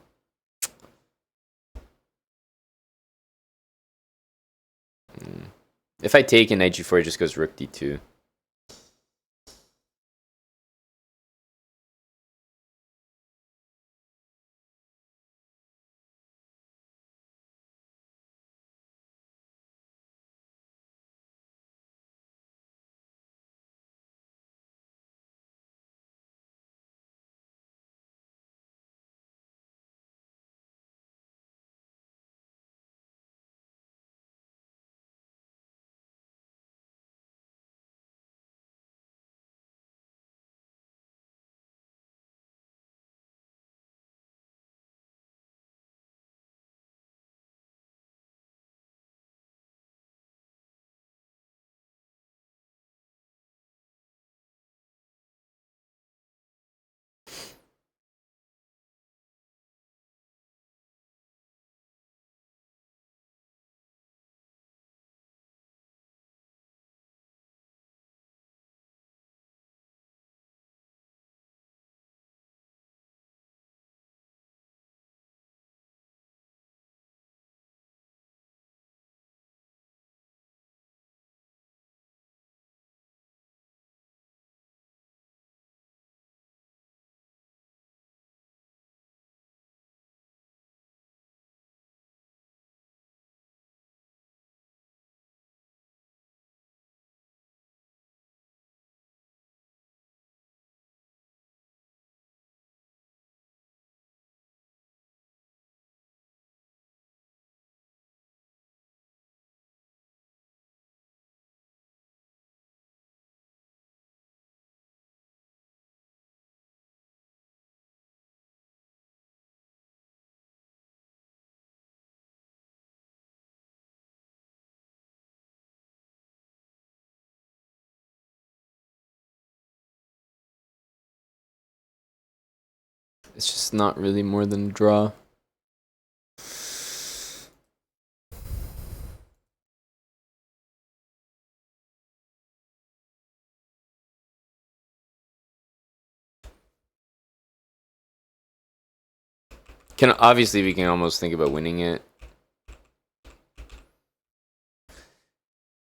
If I take and knight g4, it just goes rook d2. It's just not really more than a draw. Obviously we can almost think about winning it.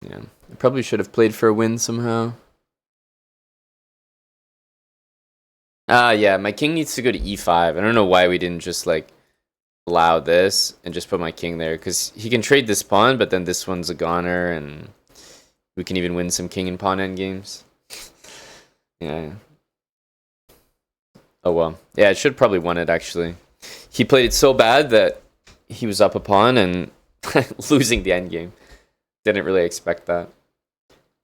Yeah, I probably should have played for a win somehow. Yeah, my king needs to go to e5. I don't know why we didn't just like allow this and just put my king there, because he can trade this pawn, but then this one's a goner, and we can even win some king and pawn endgames. Yeah. Oh well. Yeah, I should probably won it actually. He played it so bad that he was up a pawn and losing the endgame. Didn't really expect that.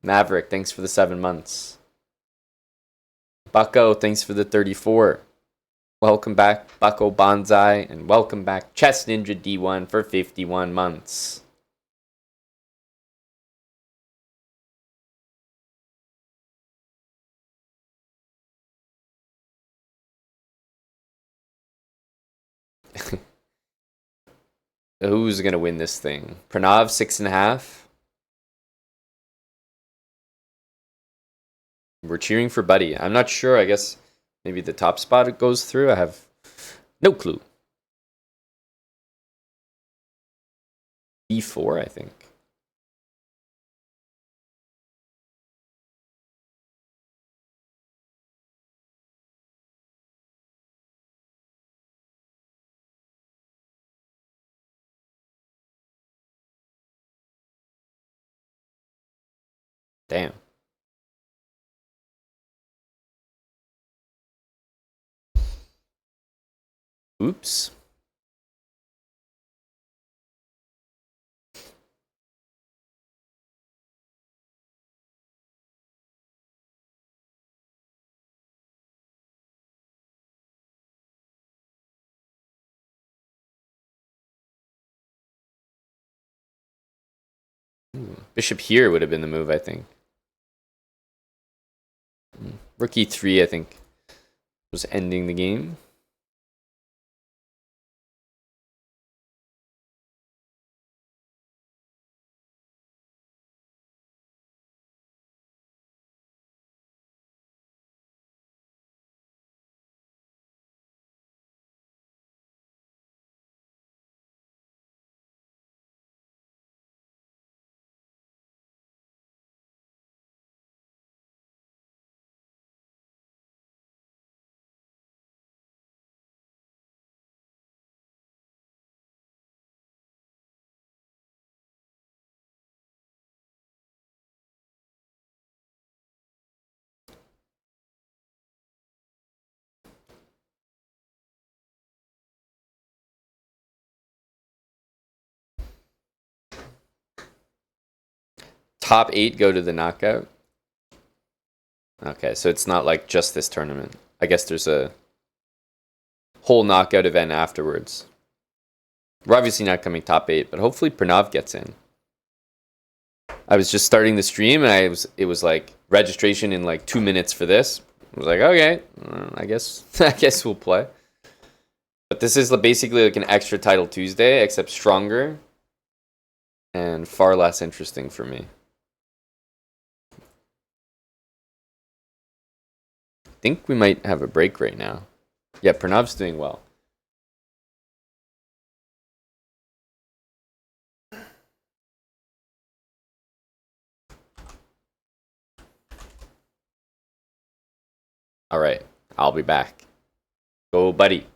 Maverick, thanks for the 7 months. Bucko, thanks for the 34. Welcome back, Bucko Bonsai, and welcome back, Chess Ninja D1 for 51 months. Who's gonna win this thing? Pranav 6.5. We're cheering for Buddy. I'm not sure. I guess maybe the top spot it goes through. I have no clue. E4, I think. Damn. Oops. Bishop here would have been the move, I think. Rook e3, I think, was ending the game. Top 8 go to the knockout. Okay, so it's not like just this tournament. I guess there's a whole knockout event afterwards. We're obviously not coming top 8, but hopefully Pranav gets in. I was just starting the stream, and it was like registration in like 2 minutes for this. I was like, okay, I guess we'll play. But this is basically like an extra Title Tuesday, except stronger and far less interesting for me. I think we might have a break right now. Yeah, Pranav's doing well. All right, I'll be back. Go, buddy.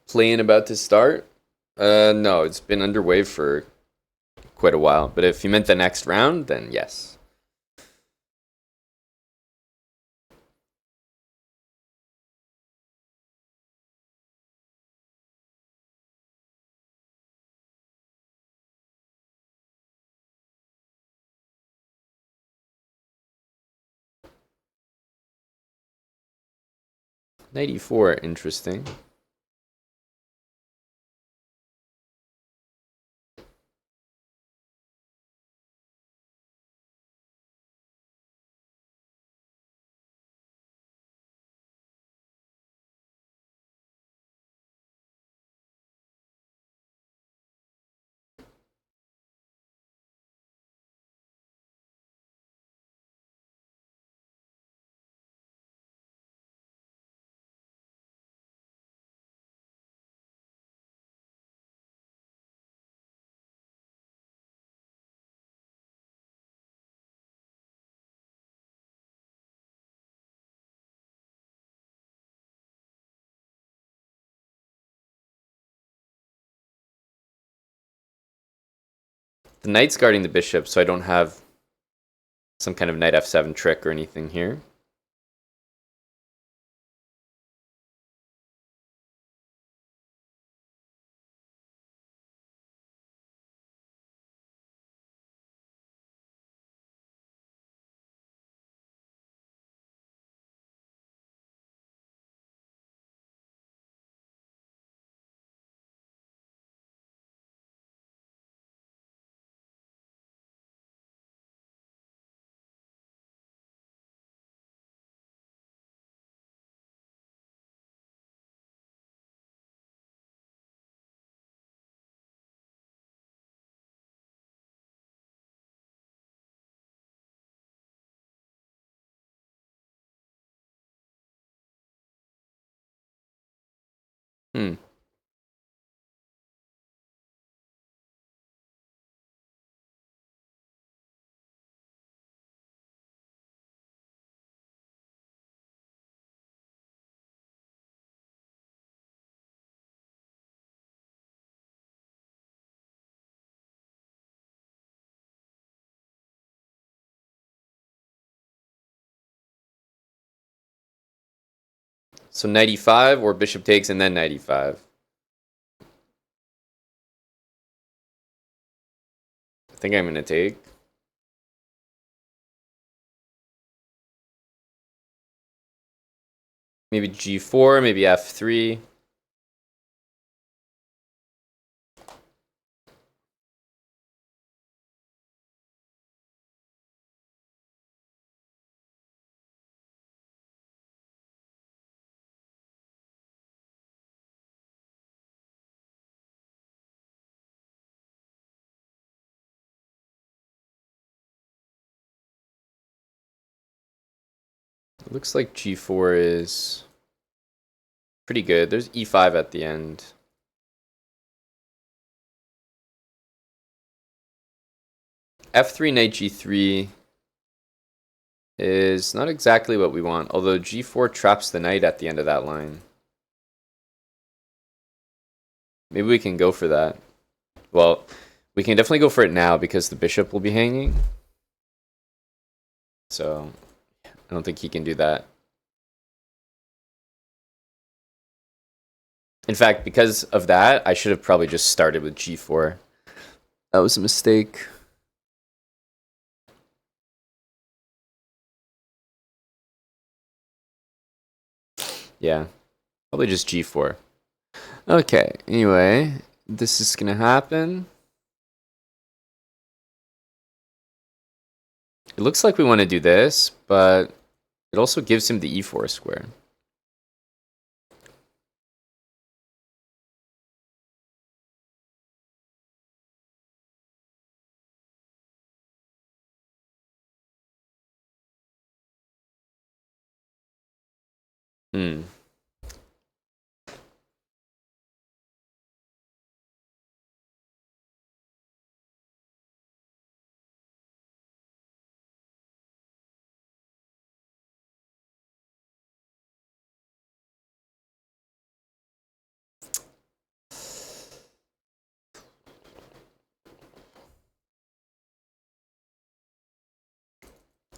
Play-in about to start? No, it's been underway for quite a while. But if you meant the next round, then yes. Knight e4, interesting. The knight's guarding the bishop, so I don't have some kind of knight f7 trick or anything here. Hmm. So knight e5 or bishop takes and then knight e5. I think I'm going to take. Maybe g4, maybe f3. It looks like g4 is pretty good. There's e5 at the end. f3 knight g3 is not exactly what we want, although g4 traps the knight at the end of that line. Maybe we can go for that. Well, we can definitely go for it now because the bishop will be hanging. So I don't think he can do that. In fact, because of that, I should have probably just started with g4. That was a mistake. Yeah, probably just g4. Okay, anyway, this is gonna happen. It looks like we want to do this, but it also gives him the e4 square. Hmm.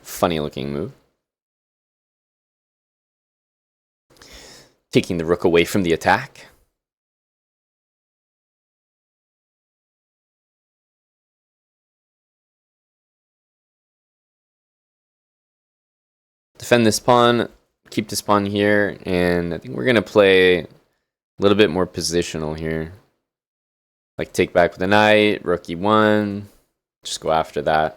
Funny looking move. Taking the rook away from the attack. Defend this pawn, keep this pawn here, and I think we're going to play a little bit more positional here. Like take back with the knight, rook e1, just go after that.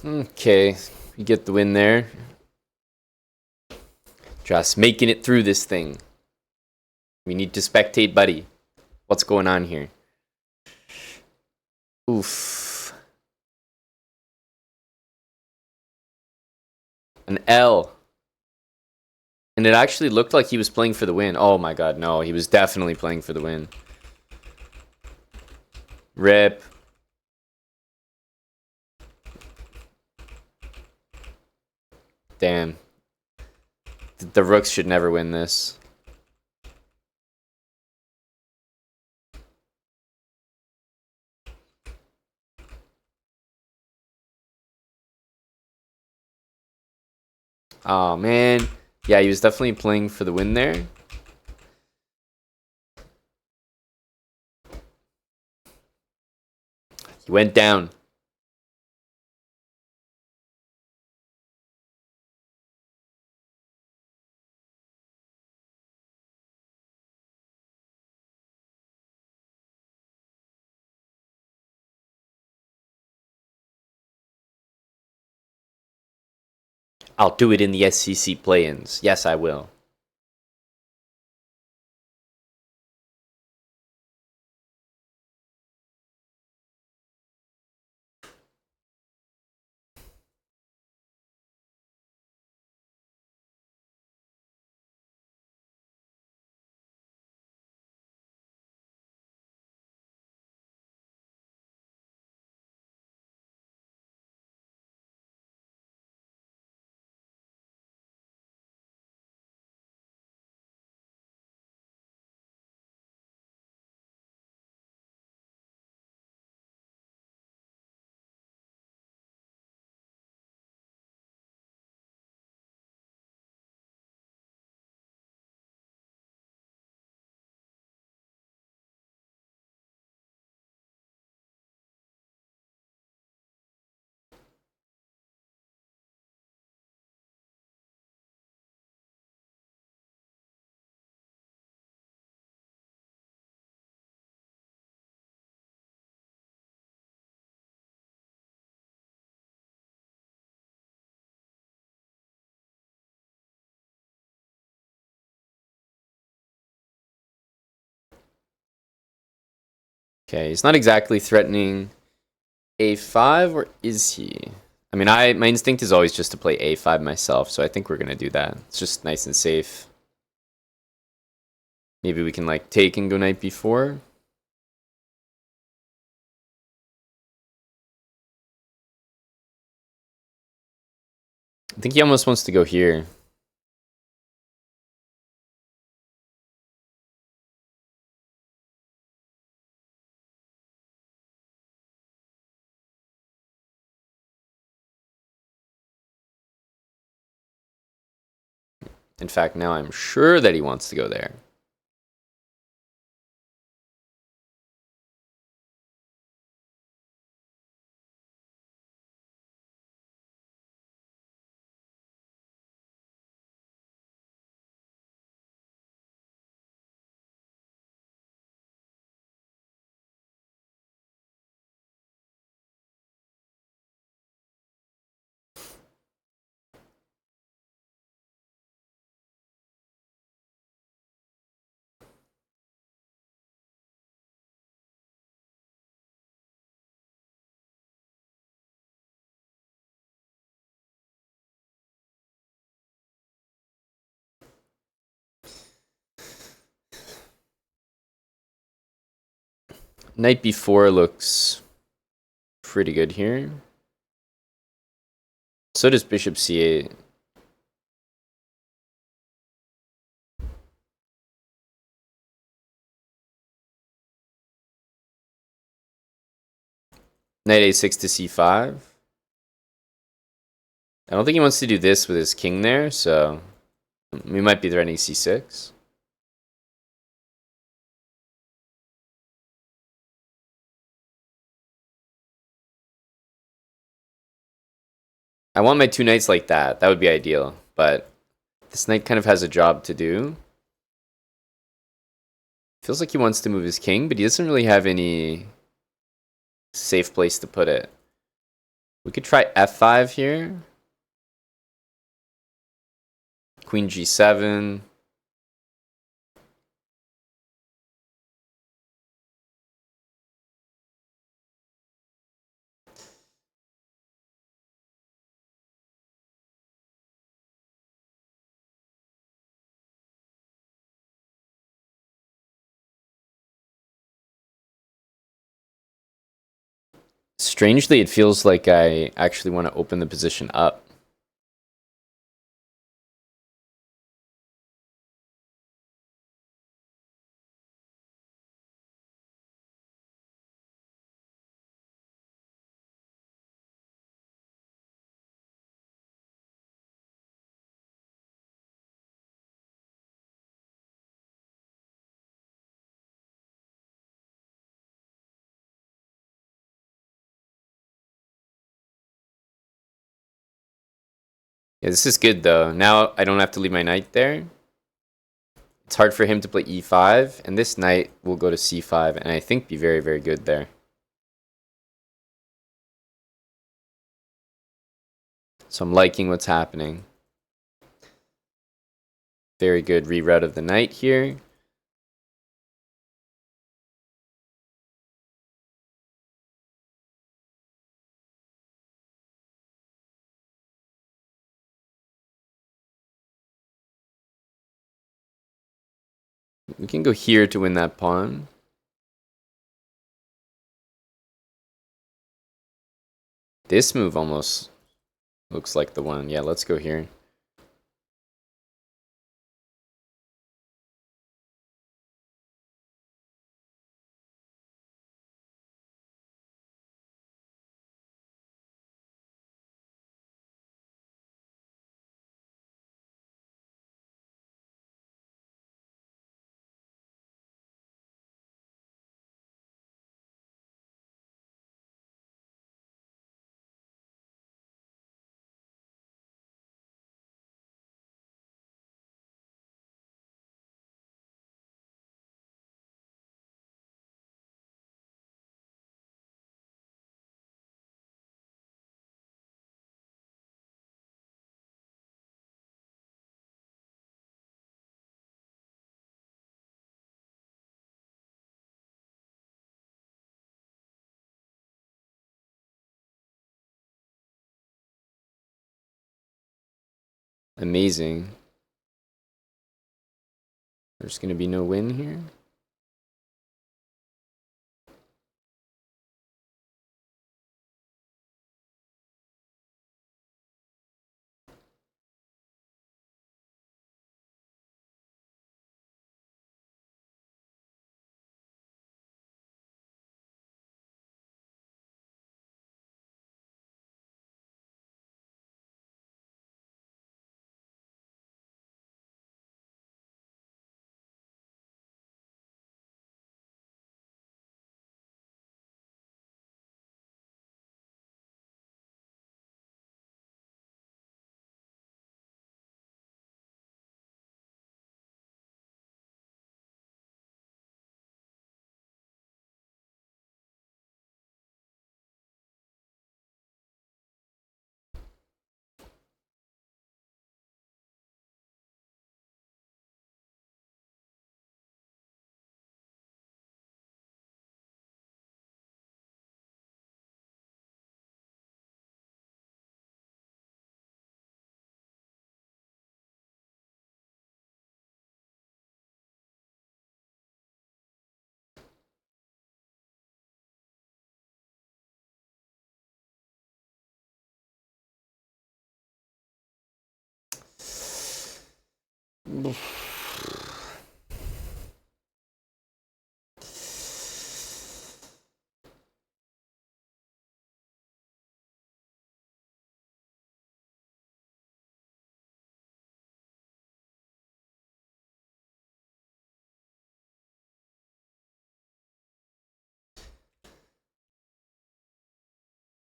Okay, you get the win there. Just making it through this thing. We need to spectate, buddy. What's going on here? Oof. An L. And it actually looked like he was playing for the win. Oh my god, no. He was definitely playing for the win. Rip. Damn. The rooks should never win this. Oh man. Yeah, he was definitely playing for the win there. He went down. I'll do it in the SCC Play-ins. Yes, I will. Okay, he's not exactly threatening a5, or is he? I mean, my instinct is always just to play a5 myself, so I think we're gonna do that. It's just nice and safe. Maybe we can like take and go knight b4. I think he almost wants to go here. In fact, now I'm sure that he wants to go there. Knight b4 looks pretty good here. So does bishop c8. Knight a6 to c5. I don't think he wants to do this with his king there, so we might be threatening c6. I want my two knights like that. That would be ideal, but this knight kind of has a job to do. Feels like he wants to move his king, but he doesn't really have any safe place to put it. We could try f5 here. Queen g7. Strangely, it feels like I actually want to open the position up. Yeah, this is good though. Now I don't have to leave my knight there. It's hard for him to play e5, and this knight will go to c5, and I think be very, very good there. So I'm liking what's happening. Very good reroute of the knight here. We can go here to win that pawn. This move almost looks like the one. Yeah, let's go here. amazing. There's going to be no win here.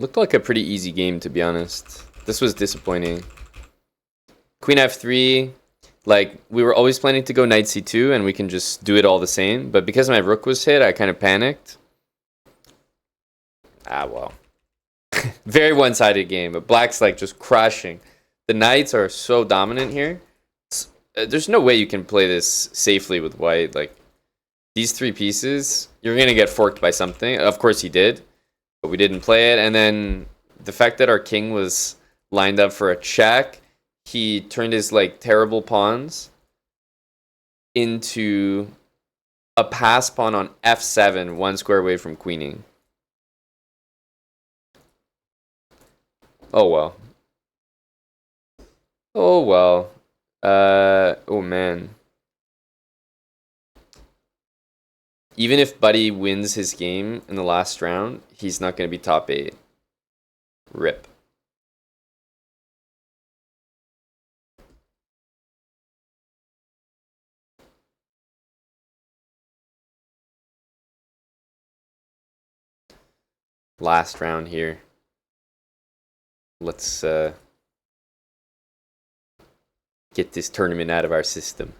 Looked like a pretty easy game, to be honest. This was disappointing. Queen f3, like, we were always planning to go knight c2, and we can just do it all the same. But because my rook was hit, I kind of panicked. Ah, well. Very one-sided game, but black's, like, just crushing. The knights are so dominant here. There's no way you can play this safely with white. Like, these three pieces, you're going to get forked by something. Of course he did, but we didn't play it. And then the fact that our king was lined up for a check, he turned his, like, terrible pawns into a pass pawn on f7, one square away from queening. Oh, well. Oh, well. Oh, man. Even if Buddy wins his game in the last round, he's not going to be top 8. Rip. Last round here. Let's get this tournament out of our system.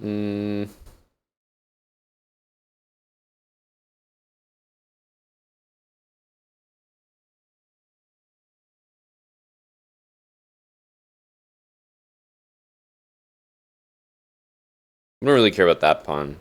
Mm. I don't really care about that pawn.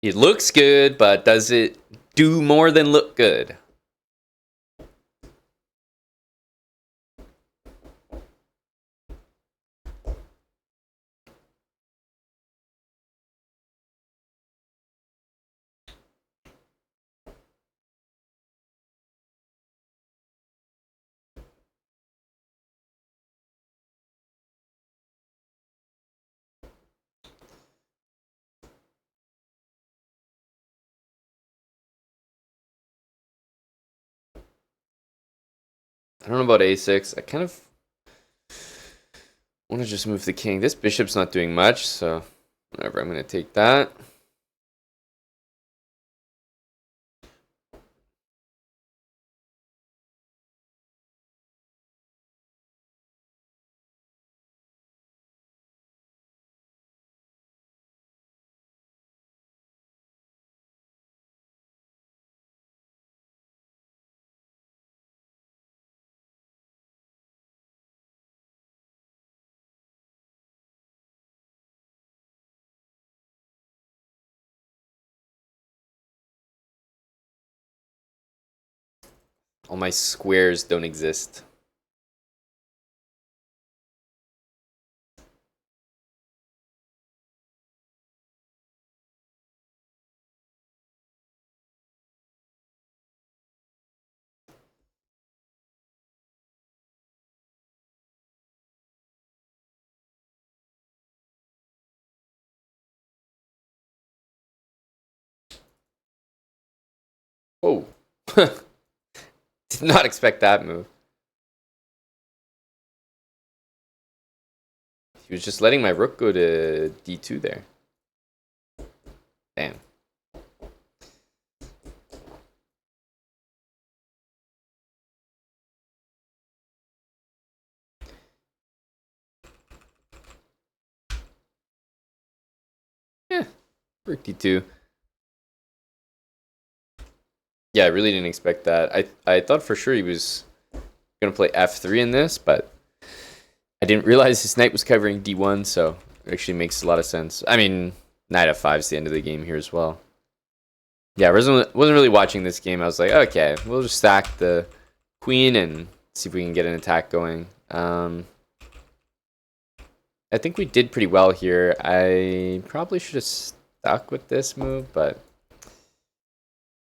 It looks good, but does it do more than look good? I don't know about a6. I kind of want to just move the king. This bishop's not doing much, so whatever. I'm going to take that. All my squares don't exist. Oh. Did not expect that move. He was just letting my rook go to d2 there. Damn. Yeah, rook d2. Yeah, I really didn't expect that. I thought for sure he was going to play f3 in this, but I didn't realize his knight was covering d1, so it actually makes a lot of sense. I mean, knight f5 is the end of the game here as well. Yeah, I wasn't really watching this game. I was like, okay, we'll just stack the queen and see if we can get an attack going. I think we did pretty well here. I probably should have stuck with this move, but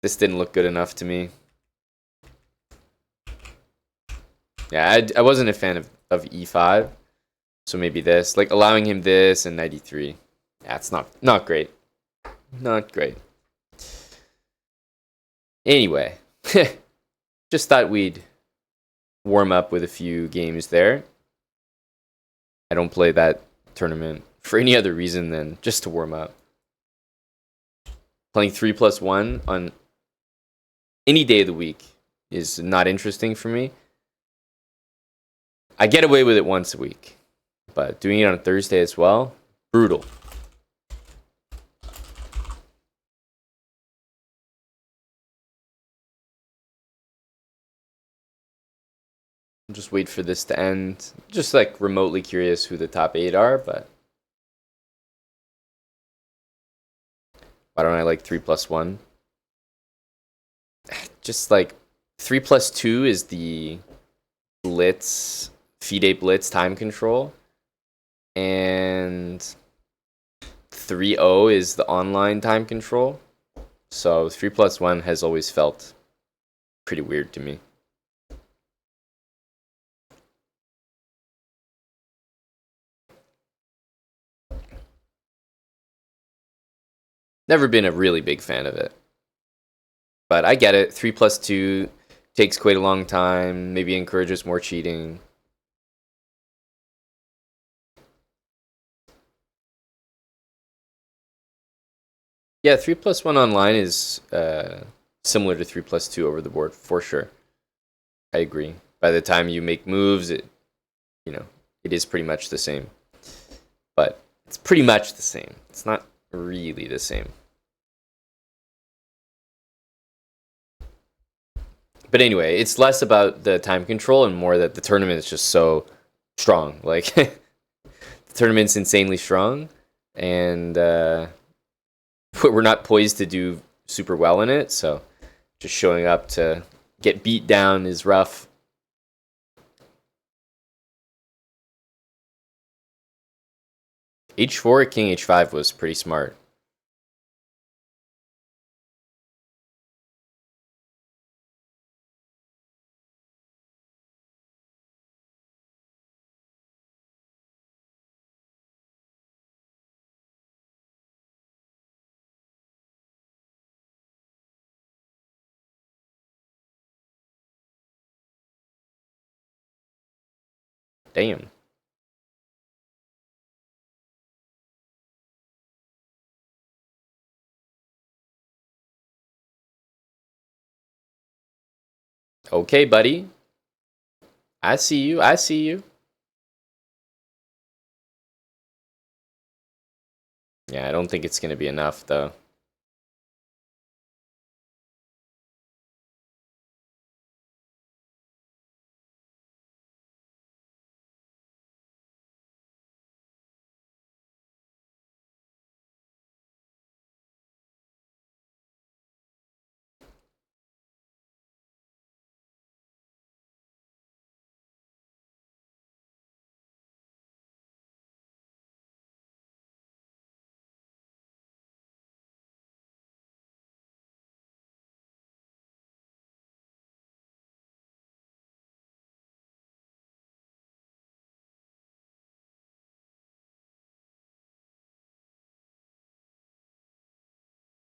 this didn't look good enough to me. Yeah, I wasn't a fan of e5, so maybe this, like allowing him this and knight e3. Yeah, it's not great. Not great. Anyway, just thought we'd warm up with a few games there. I don't play that tournament for any other reason than just to warm up. Playing 3+1 on any day of the week is not interesting for me. I get away with it once a week, but doing it on a Thursday as well, brutal. Just wait for this to end. Just like remotely curious who the top 8 are, but why don't I like 3+1? Just like 3+2 is the blitz, FIDE blitz time control, and 3-0 is the online time control. So 3+1 has always felt pretty weird to me. Never been a really big fan of it. But I get it. 3+2 takes quite a long time, maybe encourages more cheating. Yeah, 3+1 online is similar to 3+2 over the board, for sure. I agree. By the time you make moves, it is pretty much the same. But it's pretty much the same. It's not really the same. But anyway, it's less about the time control and more that the tournament is just so strong. Like, the tournament's insanely strong. And we're not poised to do super well in it, so just showing up to get beat down is rough. H4 king h5 was pretty smart. Damn. Okay, buddy. I see you. I see you. Yeah, I don't think it's going to be enough, though.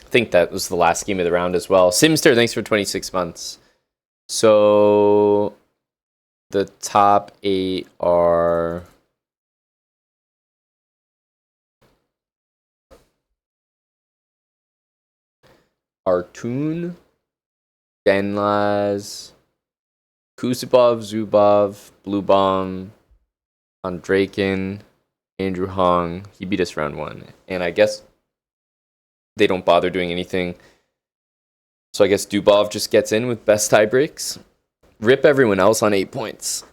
I think that was the last game of the round as well. Simster, thanks for 26 months. So the top 8 are Artun, Denlaz, Kusubov, Zubov, Blue Bomb, Andrakin, Andrew Hong. He beat us round 1. And I guess they don't bother doing anything. So I guess Dubov just gets in with best tie breaks. Rip everyone else on 8 points.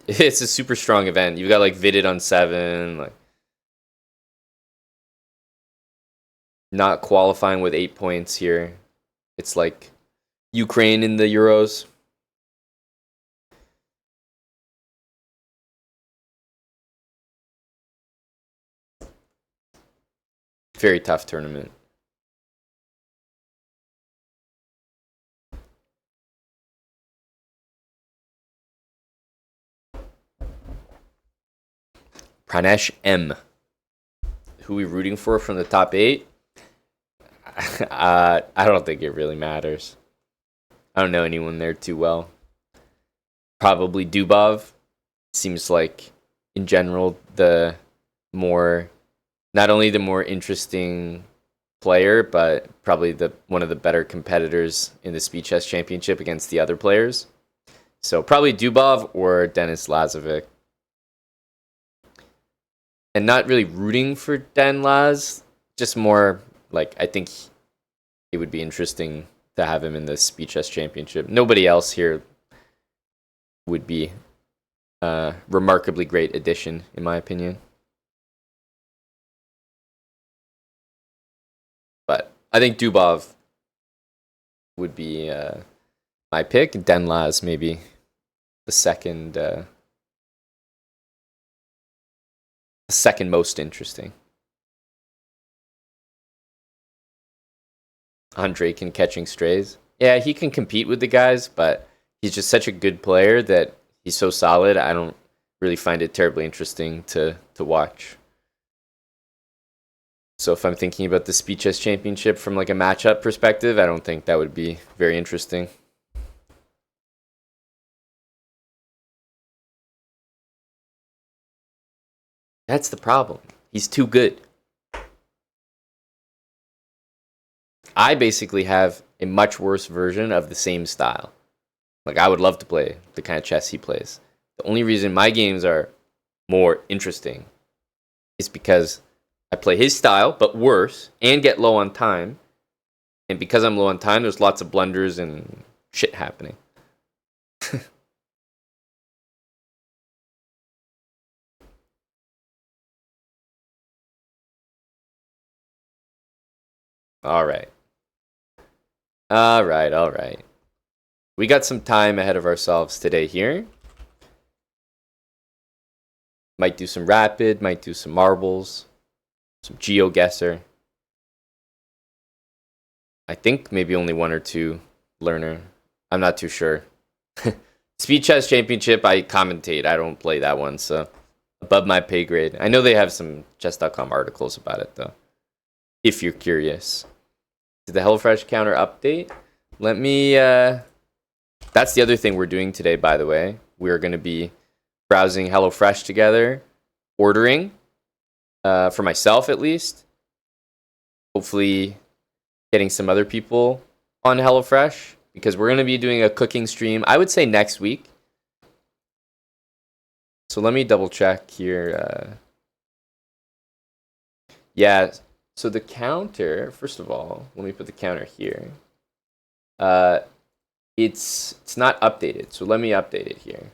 It's a super strong event. You've got like Vidit on 7, like not qualifying with 8 points here. It's like Ukraine in the Euros. Very tough tournament. Pranesh M. Who are we rooting for from the top 8? I don't think it really matters. I don't know anyone there too well. Probably Dubov. Seems like, in general, the more, not only the more interesting player, but probably one of the better competitors in the Speed Chess Championship against the other players. So probably Dubov or Denis Lazovic. And not really rooting for Dan Laz, just more like I think it would be interesting to have him in the Speed Chess Championship. Nobody else here would be a remarkably great addition, in my opinion. But I think Dubov would be my pick. Dan Laz maybe the second most interesting. Andrakin catching strays. Yeah, he can compete with the guys, but he's just such a good player that he's so solid. I don't really find it terribly interesting to watch. So if I'm thinking about the Speed Chess Championship from like a matchup perspective, I don't think that would be very interesting. That's the problem. He's too good. I basically have a much worse version of the same style. Like, I would love to play the kind of chess he plays. The only reason my games are more interesting is because I play his style, but worse, and get low on time. And because I'm low on time, there's lots of blunders and shit happening. All right. All right, all right. We got some time ahead of ourselves today here. Might do some rapid, might do some marbles, some Geoguessr. I think maybe only one or two learner. I'm not too sure. Speed Chess Championship, I commentate. I don't play that one, so above my pay grade. I know they have some chess.com articles about it, though, if you're curious. Did the HelloFresh counter update? Let me... That's the other thing we're doing today, by the way. We're going to be browsing HelloFresh together, ordering, for myself at least. Hopefully getting some other people on HelloFresh, because we're going to be doing a cooking stream, I would say next week. So let me double check here. Yeah, so the counter, first of all, let me put the counter here. It's not updated, so let me update it here.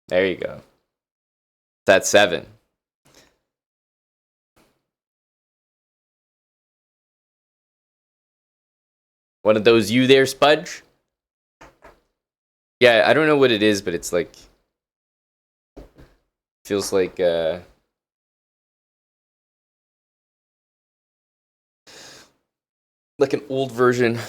There you go. That's 7. One of those you there, Spudge? Yeah, I don't know what it is, but it's like... Feels like... like an old version.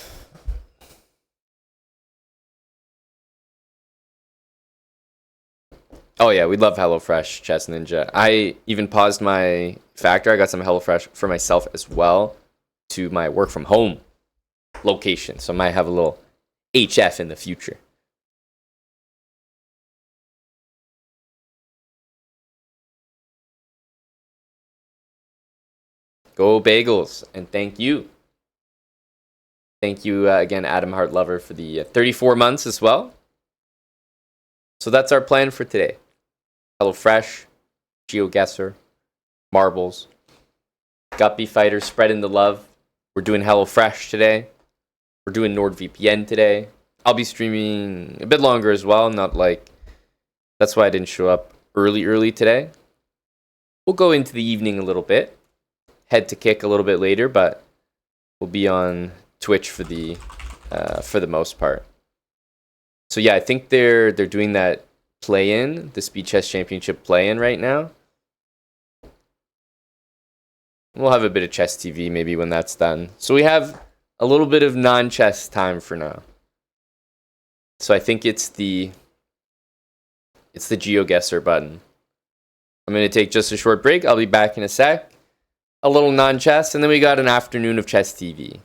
Oh yeah, we love HelloFresh, Chess Ninja. I even paused my factor. I got some HelloFresh for myself as well to my work from home location. So I might have a little HF in the future. Go Bagels, and thank you. Thank you again, Adam Hartlover, for the 34 months as well. So that's our plan for today. HelloFresh, Geoguessr, marbles, Guppy Fighter, spreading the love. We're doing HelloFresh today. We're doing NordVPN today. I'll be streaming a bit longer as well. Not like... That's why I didn't show up early today. We'll go into the evening a little bit. Head to kick a little bit later, but we'll be on Twitch for the most part. So yeah, I think they're doing that play-in, the Speed Chess Championship play-in right now. We'll have a bit of chess TV maybe when that's done. So we have a little bit of non-chess time for now. So I think it's the Geoguessr button. I'm going to take just a short break. I'll be back in a sec. A little non-chess, and then we got an afternoon of chess TV.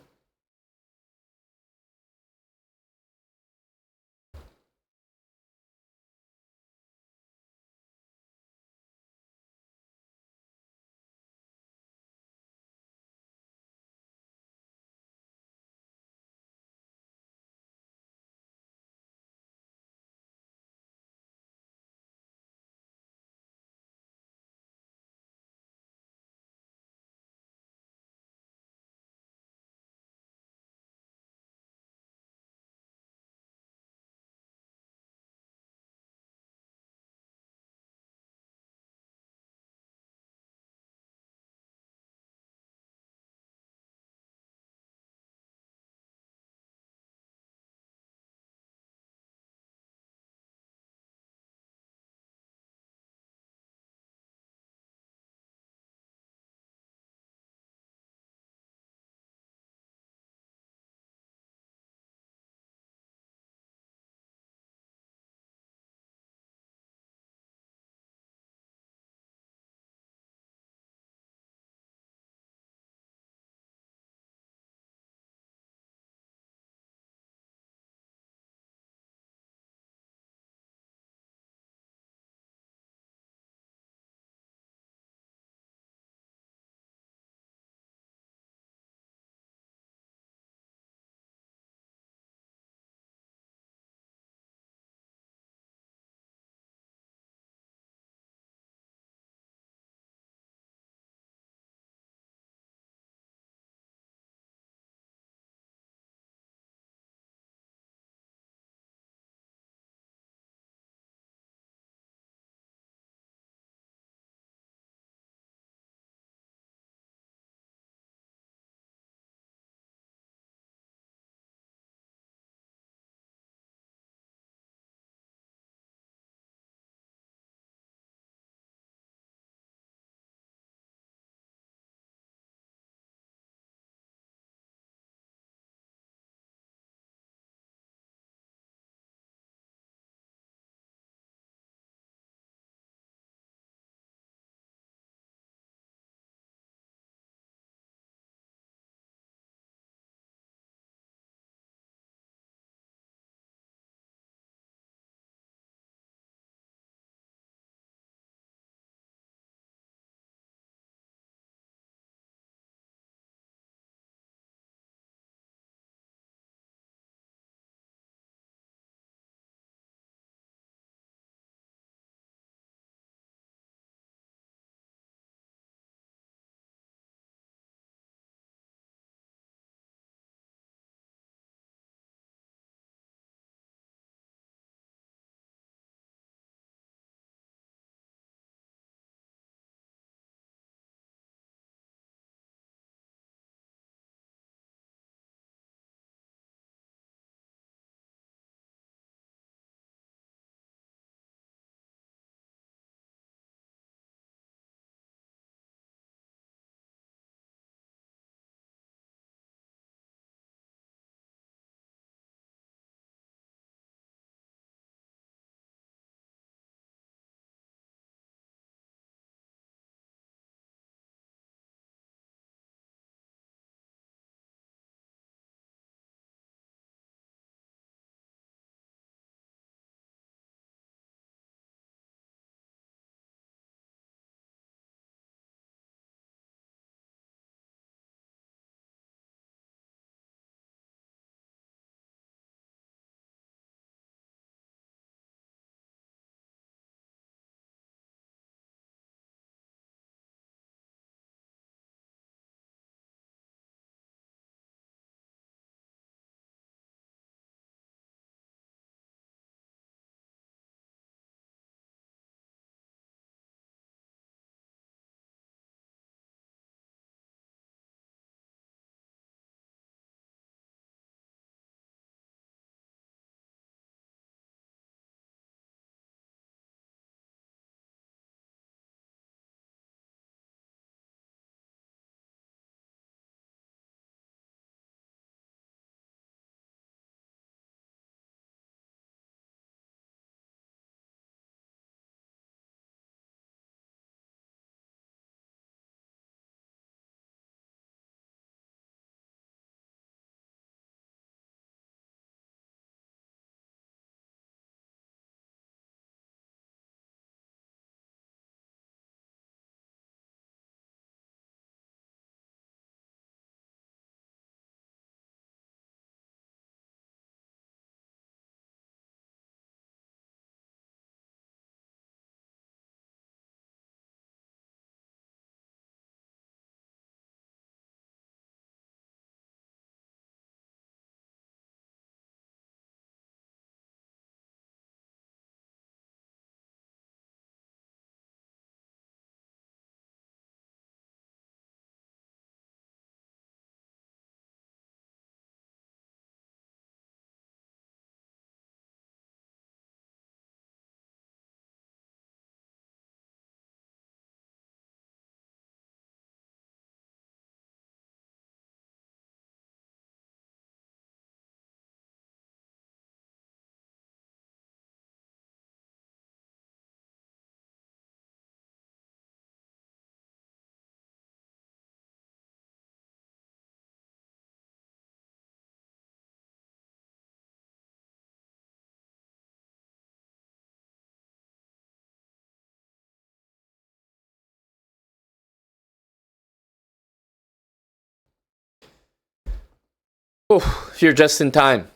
Oh, you're just in time.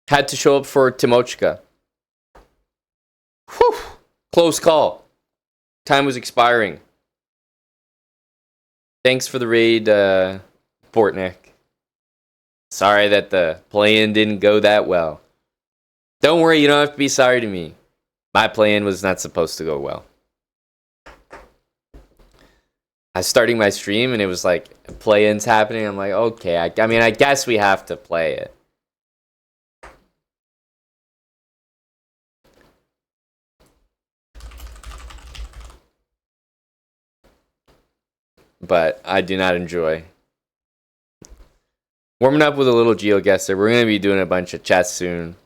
Had to show up for Timochka. Whew. Close call. Time was expiring. Thanks for the raid, Portnick. Sorry that the play-in didn't go that well. Don't worry, you don't have to be sorry to me. My play-in was not supposed to go well. I was starting my stream and it was like, play-in's happening. I'm like, okay, I mean, I guess we have to play it. But I do not enjoy. Warming up with a little Geoguessr. We're going to be doing a bunch of chess soon.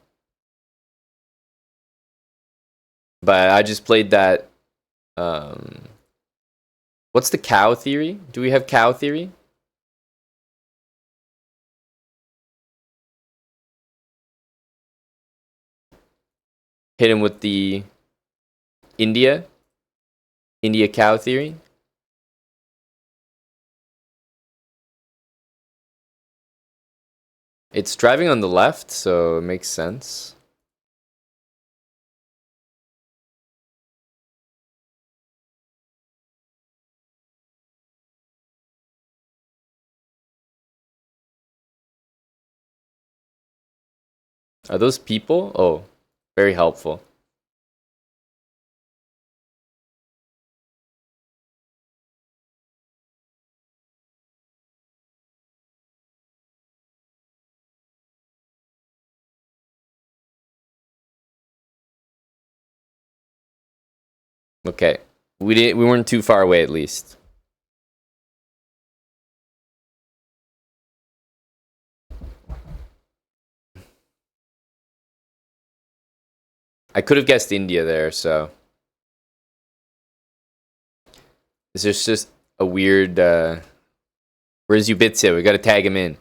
But I just played that. What's the cow theory? Do we have cow theory? Hit him with the India cow theory. It's driving on the left, so it makes sense. Are those people? Oh, very helpful. Okay. We weren't too far away at least. I could have guessed India there, so it's just a weird where's Ubitsia? We gotta tag him in.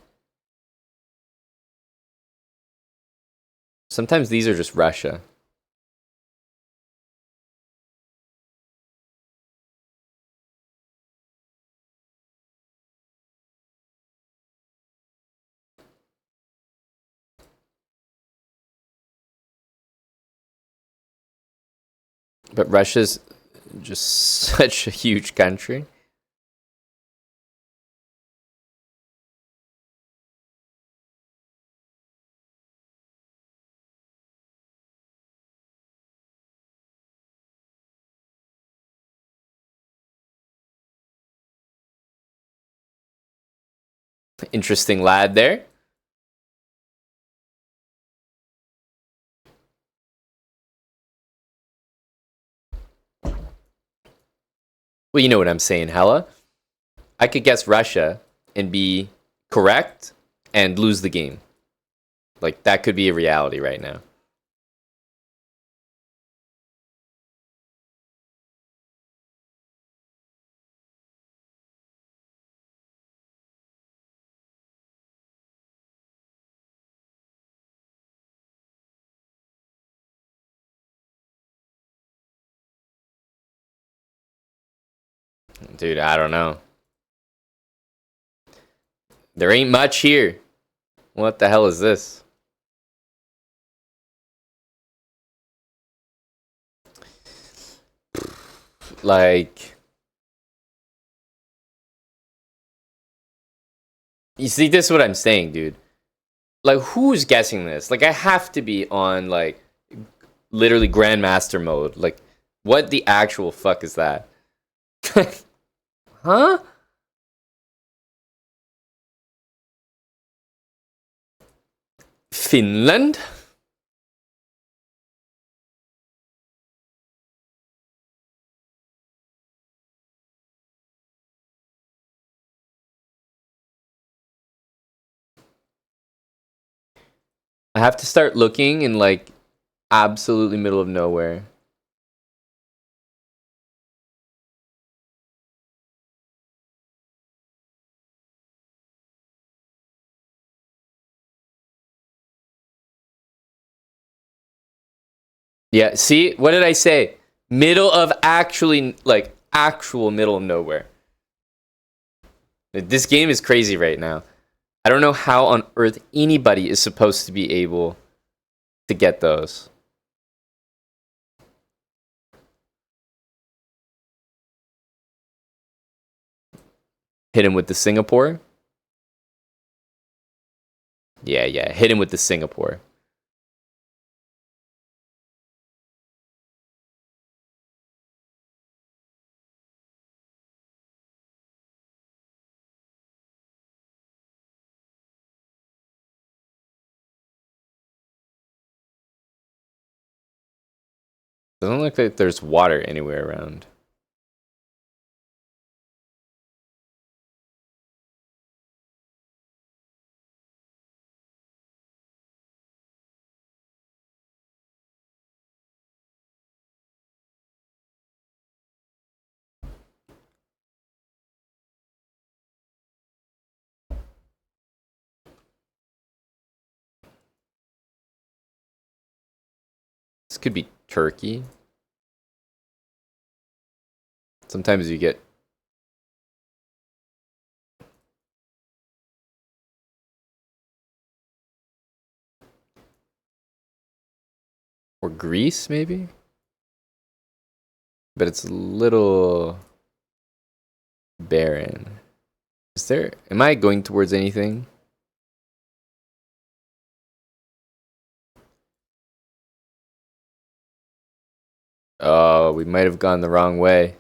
Sometimes these are just Russia. But Russia's just such a huge country. Interesting lad there. Well, you know what I'm saying, hella. I could guess Russia and be correct and lose the game. Like, that could be a reality right now. Dude, I don't know. There ain't much here. What the hell is this? Like, you see, this is what I'm saying, dude. Like, who's guessing this? Like, I have to be on, like, literally Grandmaster mode. Like, what the actual fuck is that? Huh? Finland? I have to start looking in, like, absolutely middle of nowhere. Yeah, see? What did I say? Middle of actually, like, actual middle of nowhere. This game is crazy right now. I don't know how on earth anybody is supposed to be able to get those. Hit him with the Singapore. Yeah, hit him with the Singapore. Doesn't look like there's water anywhere around. This could be Turkey. Sometimes you get... Or Greece, maybe? But it's a little... barren. Is there... Am I going towards anything? Oh, we might have gone the wrong way.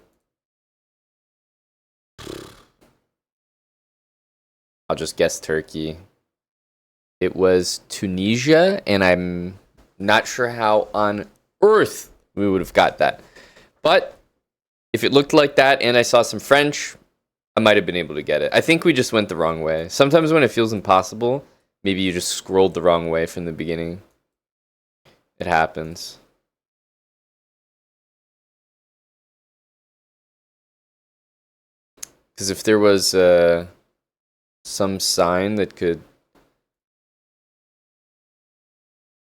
I'll just guess Turkey. It was Tunisia, and I'm not sure how on earth we would have got that. But if it looked like that and I saw some French, I might have been able to get it. I think we just went the wrong way. Sometimes when it feels impossible, maybe you just scrolled the wrong way from the beginning. It happens. Because if there was some sign that could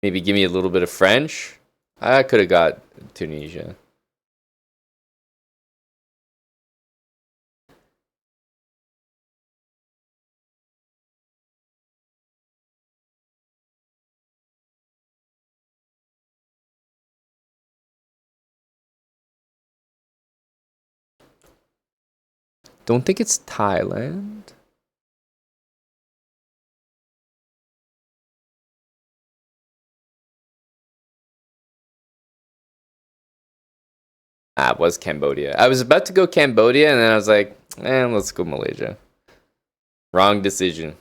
maybe give me a little bit of French, I could have got Tunisia. Don't think it's Thailand. Ah, it was Cambodia. I was about to go Cambodia, and then I was like, let's go Malaysia. Wrong decision.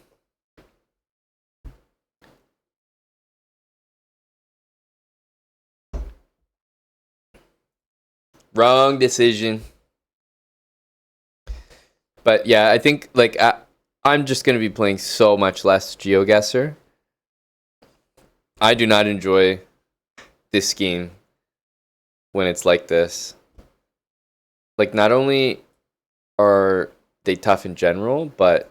Wrong decision. But yeah, I think like I'm just gonna be playing so much less Geoguessr. I do not enjoy this game when it's like this. Like, not only are they tough in general, but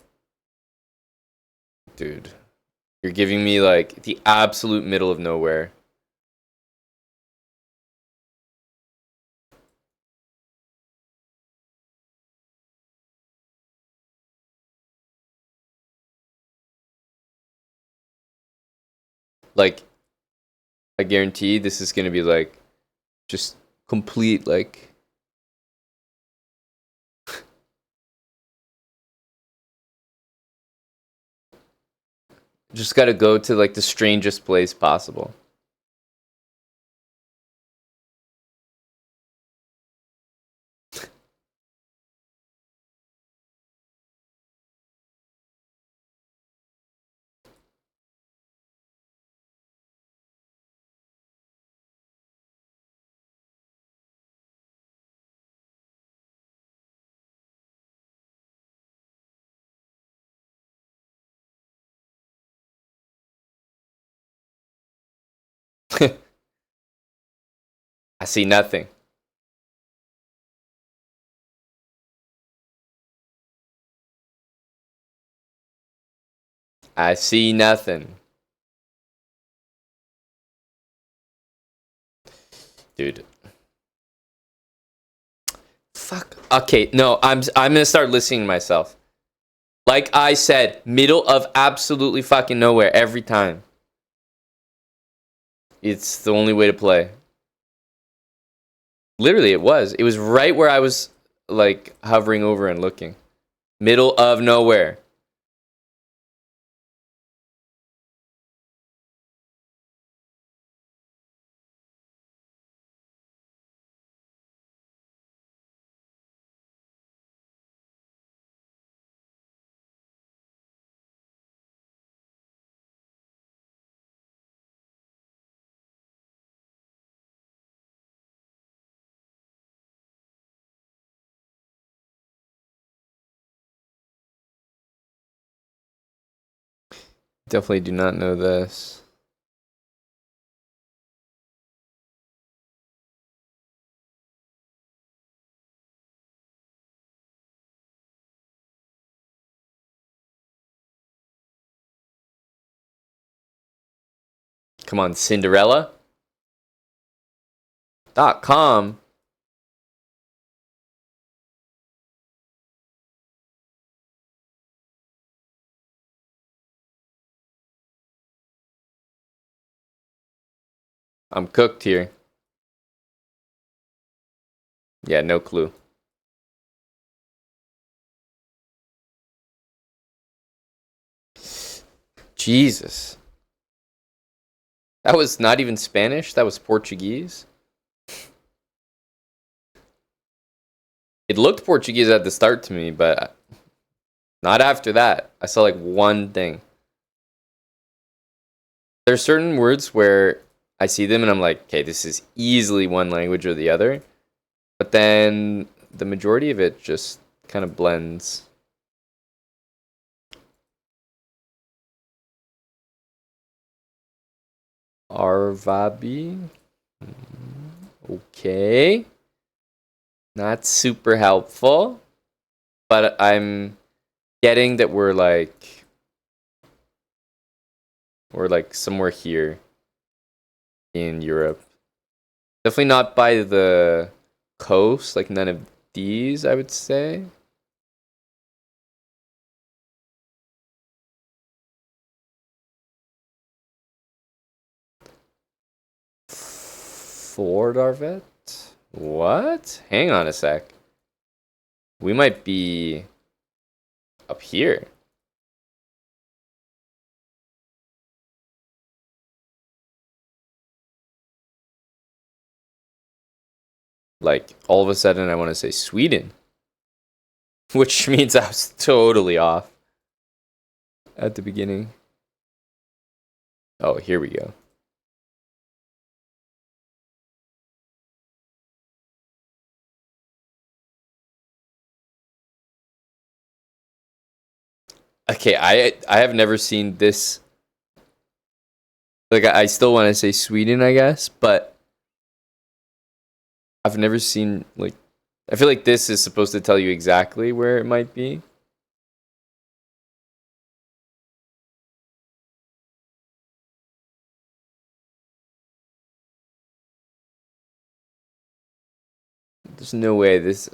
dude, you're giving me like the absolute middle of nowhere. Like, I guarantee this is gonna be like just complete like just gotta go to like the strangest place possible. I see nothing. I see nothing. Dude. Fuck. Okay, no, I'm gonna start listening to myself. Like I said, middle of absolutely fucking nowhere every time. It's the only way to play. Literally, it was. It was right where I was, like, hovering over and looking. Middle of nowhere. Definitely do not know this. Come on, Cinderella. .com. I'm cooked here. Yeah, no clue. Jesus. That was not even Spanish. That was Portuguese. It looked Portuguese at the start to me, but not after that. I saw like one thing. There's certain words where I see them and I'm like, okay, this is easily one language or the other. But then the majority of it just kind of blends. Arvabi. Okay. Not super helpful. But I'm getting that we're like somewhere here in Europe. Definitely not by the coast, like none of these, I would say. Ford Arvet? What? Hang on a sec. We might be up here. Like, all of a sudden I want to say Sweden. Which means I was totally off at the beginning. Oh, here we go. Okay, I have never seen this. Like, I still want to say Sweden, I guess, but I've never seen, like, I feel like this is supposed to tell you exactly where it might be. There's no way this.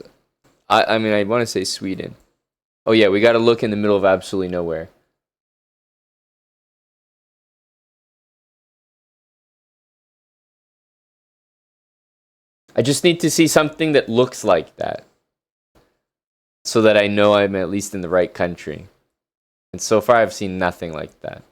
I mean, I want to say Sweden. Oh, yeah, we got to look in the middle of absolutely nowhere. I just need to see something that looks like that, so that I know I'm at least in the right country. And so far, I've seen nothing like that.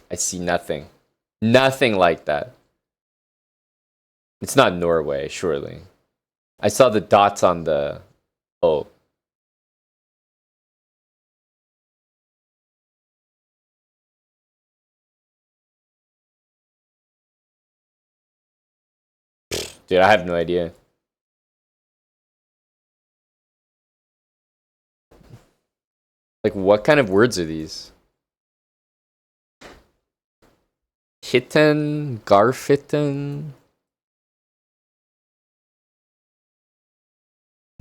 I see nothing. Nothing like that. It's not Norway, surely. I saw the dots on the. Oh. Dude, I have no idea. Like, what kind of words are these? Hitten? Garfitten?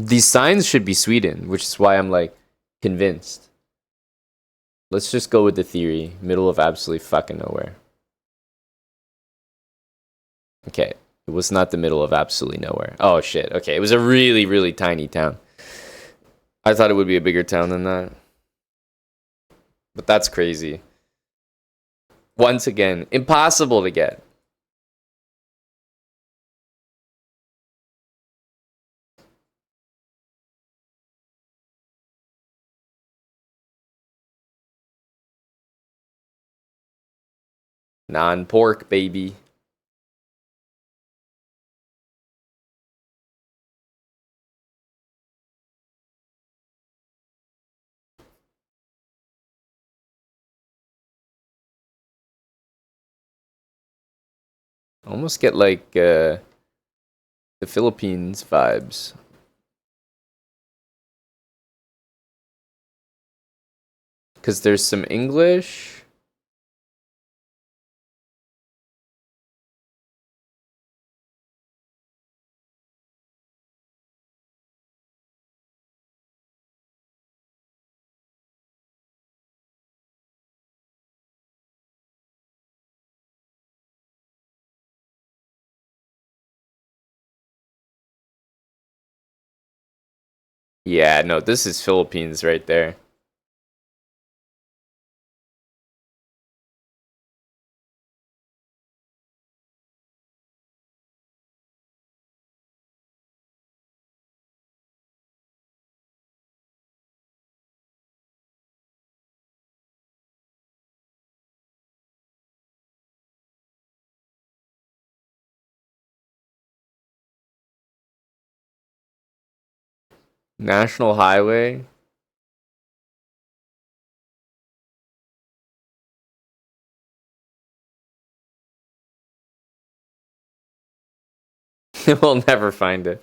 These signs should be Sweden, which is why I'm like convinced. Let's just go with the theory. Middle of absolutely fucking nowhere. Okay. It was not the middle of absolutely nowhere. Oh shit. Okay. It was a really, really tiny town. I thought it would be a bigger town than that. But that's crazy. Once again, impossible to get. Non-pork, baby. Almost get like the Philippines vibes. Because there's some English. Yeah, no, this is Philippines right there. National Highway. We'll never find it.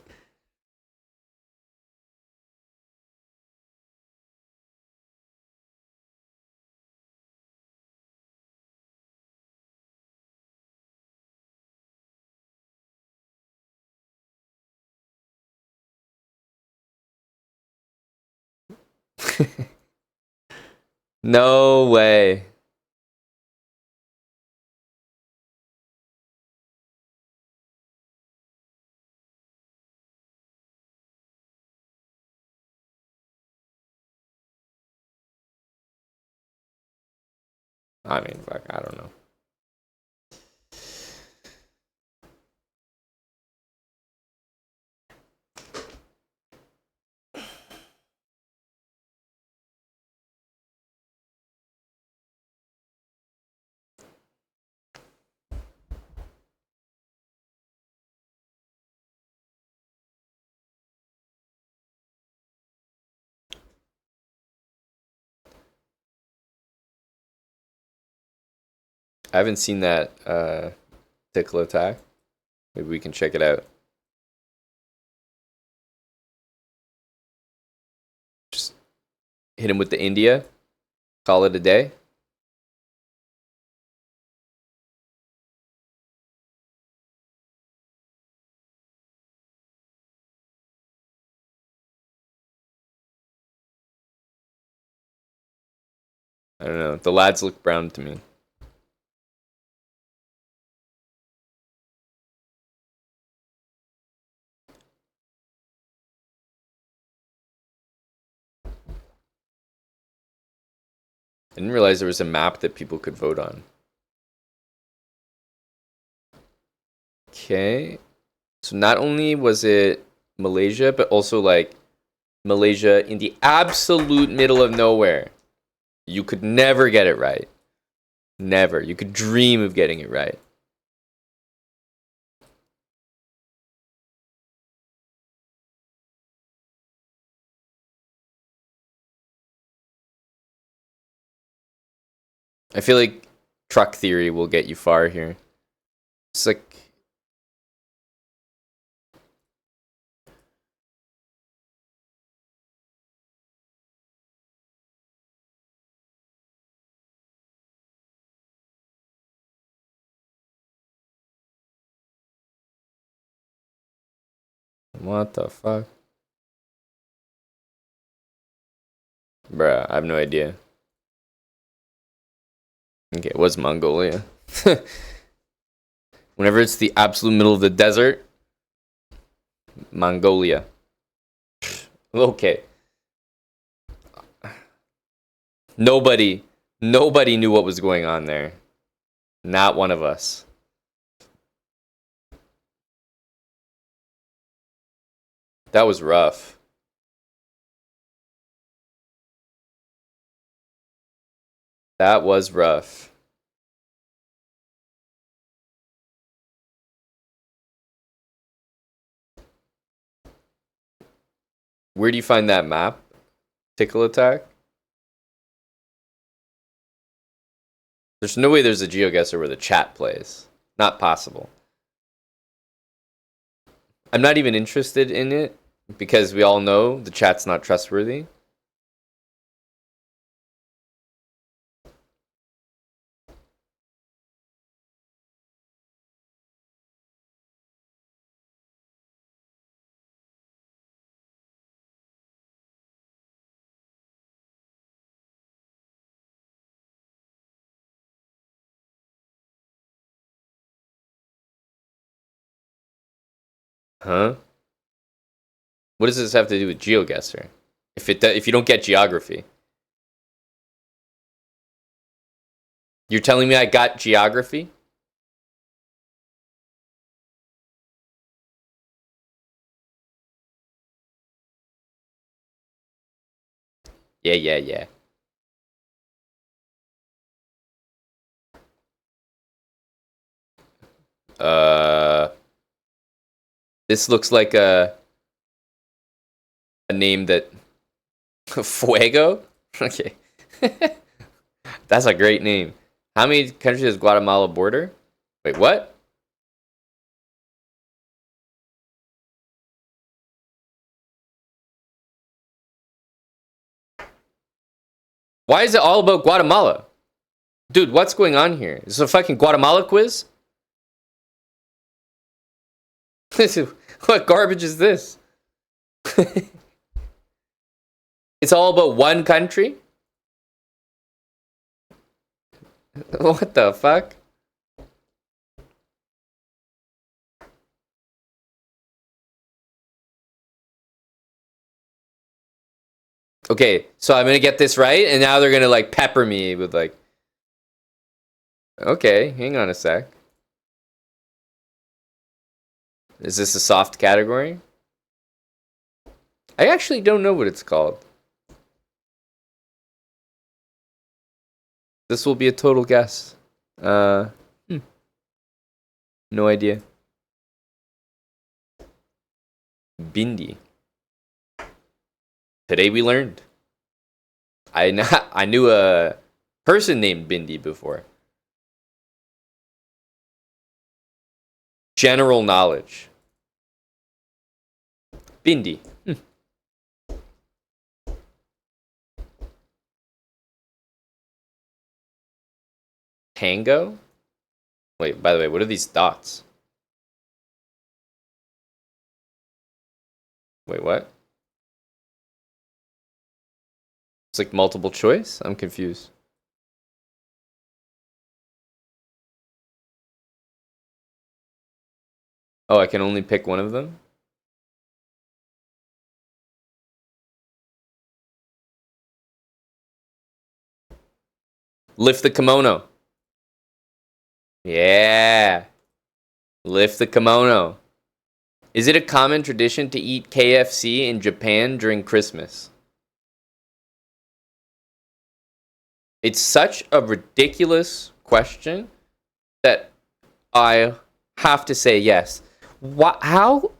No way. I mean, fuck, I don't know. I haven't seen that tickle attack. Maybe we can check it out. Just hit him with the India. Call it a day. I don't know. The lads look brown to me. I didn't realize there was a map that people could vote on. Okay. So not only was it Malaysia, but also like Malaysia in the absolute middle of nowhere. You could never get it right. Never. You could dream of getting it right. I feel like truck theory will get you far here. It's like what the fuck? Bruh, I have no idea. Okay, it was Mongolia. Whenever it's the absolute middle of the desert, Mongolia. Okay. Nobody knew what was going on there. Not one of us. That was rough. That was rough. Where do you find that map? Tickle attack? There's no way there's a Geoguessr where the chat plays. Not possible. I'm not even interested in it because we all know the chat's not trustworthy. Huh? What does this have to do with Geoguessr? If you don't get geography. You're telling me I got geography? Yeah. This looks like a name that Fuego? Okay. That's a great name. How many countries does Guatemala border? Wait, what? Why is it all about Guatemala? Dude, what's going on here? Is this a fucking Guatemala quiz? What garbage is this? It's all about one country? What the fuck? Okay, so I'm gonna get this right, and now they're gonna like pepper me with like... Okay, hang on a sec. Is this a soft category? I actually don't know what it's called. This will be a total guess. No idea. Bindi. Today we learned. I knew a person named Bindi before. General knowledge. Bindi. Tango? Wait, by the way, what are these dots? Wait, what? It's like multiple choice? I'm confused. Oh, I can only pick one of them? Lift the kimono. Yeah. Lift the kimono. Is it a common tradition to eat KFC in Japan during Christmas? It's such a ridiculous question that I have to say yes. How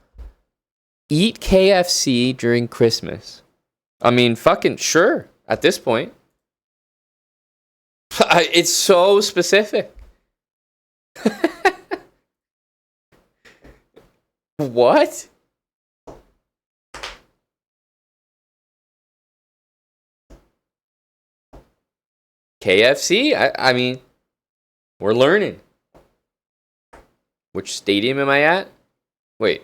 eat KFC during Christmas? I mean, fucking sure at this point. It's so specific. What? KFC? I mean, we're learning. Which stadium am I at? Wait.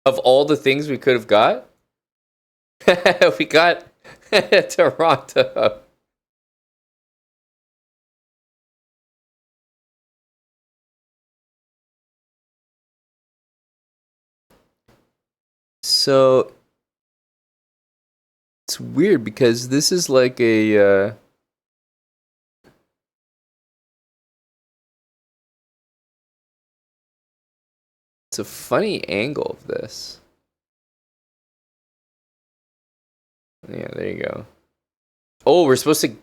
Of all the things we could have got? We got Toronto. So it's weird because this is like a it's a funny angle of this. Yeah, there you go. Oh, we're supposed to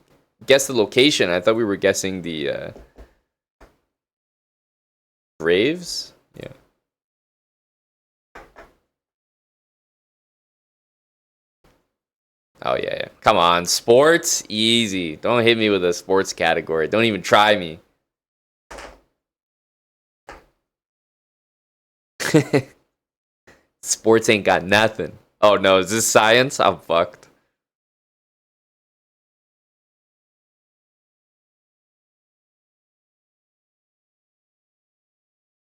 guess the location. I thought we were guessing the Braves. Yeah. Oh yeah. Come on, sports, easy. Don't hit me with a sports category. Don't even try me. Sports ain't got nothing. Oh no, is this science? I'm fucked.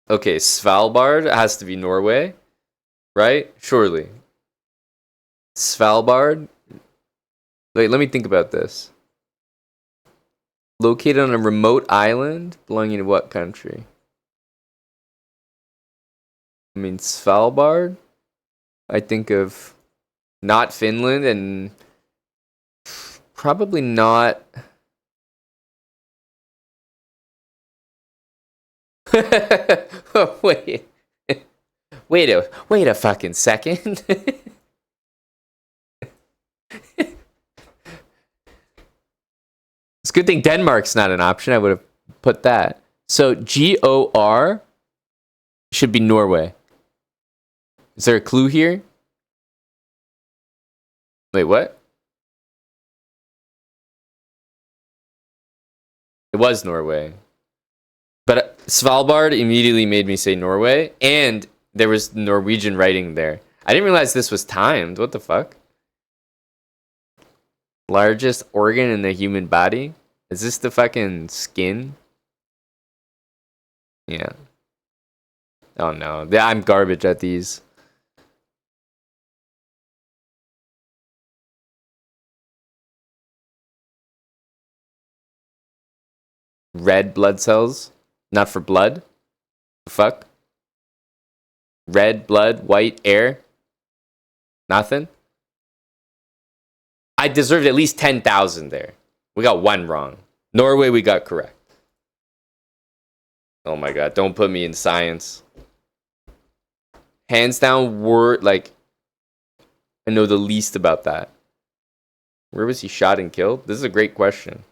Okay, Svalbard has to be Norway, right? Surely. Svalbard? Wait, let me think about this. Located on a remote island belonging to what country? I mean, Svalbard? I think of not Finland and probably not. Wait. Wait a fucking second. It's a good thing Denmark's not an option. I would have put that. So GOR should be Norway. Is there a clue here? Wait, what? It was Norway. But Svalbard immediately made me say Norway, and there was Norwegian writing there. I didn't realize this was timed. What the fuck? Largest organ in the human body? Is this the fucking skin? Yeah. Oh no. Yeah, I'm garbage at these. Red blood cells? Not for blood? The fuck? Red blood, white air? Nothing? I deserved at least 10,000 there. We got one wrong. Norway, we got correct. Oh my god, don't put me in science. Hands down, word, like, I know the least about that. Where was he shot and killed? This is a great question.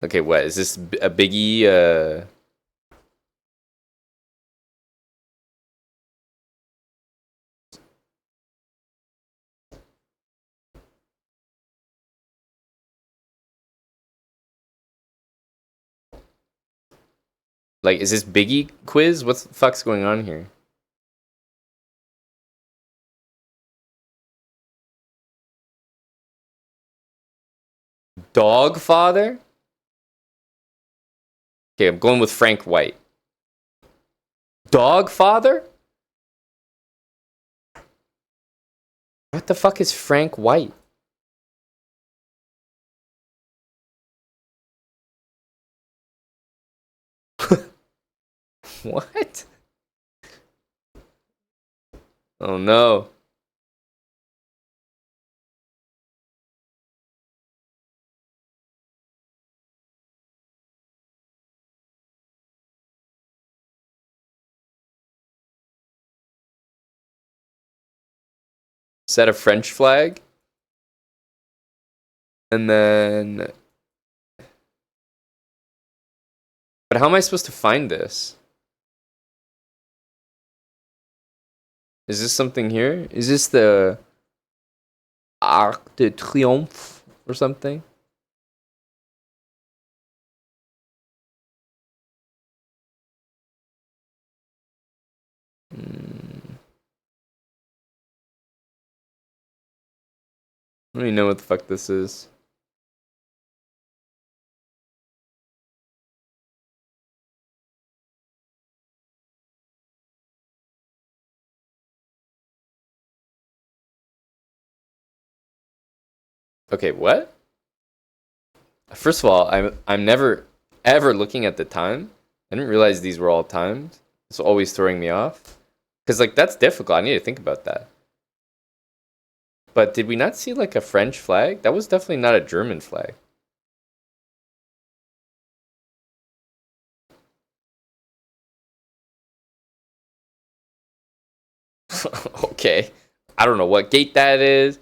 Okay, what? Is this a biggie? Like, is this biggie quiz? What the fuck's going on here? Dog father? Okay, I'm going with Frank White. Dog father? What the fuck is Frank White? What? Oh no. Set a French flag. And then. But how am I supposed to find this? Is this something here? Is this the Arc de Triomphe or something? I don't even know what the fuck this is. Okay, what? First of all, I'm never ever looking at the time. I didn't realize these were all timed. It's always throwing me off. Cause like that's difficult. I need to think about that. But did we not see like a French flag? That was definitely not a German flag. Okay. I don't know what gate that is.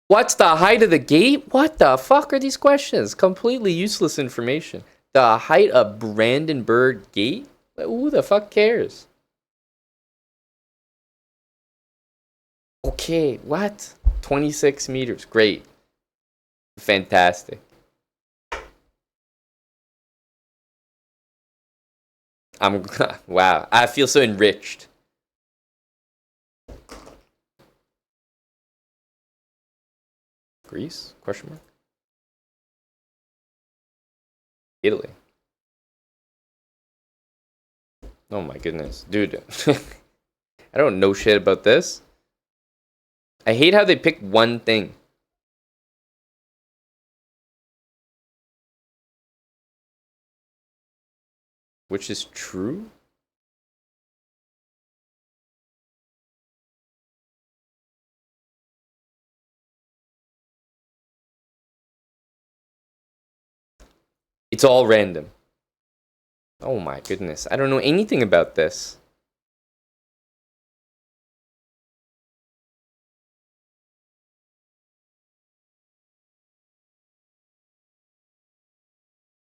What's the height of the gate? What the fuck are these questions? Completely useless information. The height of Brandenburg Gate? Who the fuck cares? Okay, what? 26 meters. Great. Fantastic. I'm wow. I feel so enriched. Greece? Question mark. Italy. Oh my goodness, dude. I don't know shit about this. I hate how they pick one thing. Which is true? It's all random. Oh my goodness. I don't know anything about this.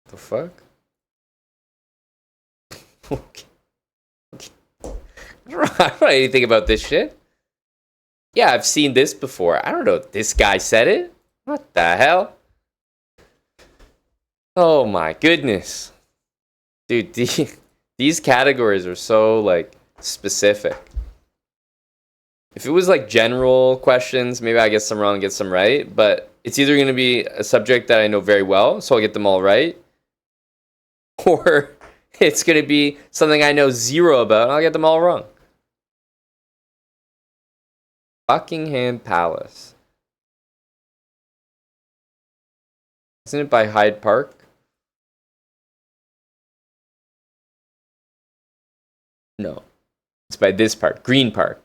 The fuck? Okay. I don't know anything about this shit. Yeah, I've seen this before. I don't know if this guy said it. What the hell? Oh my goodness. Dude, these categories are so, like, specific. If it was, like, general questions, maybe I get some wrong and get some right. But it's either going to be a subject that I know very well, so I'll get them all right. Or it's going to be something I know zero about, and I'll get them all wrong. Buckingham Palace. Isn't it by Hyde Park? No. It's by this park. Green Park.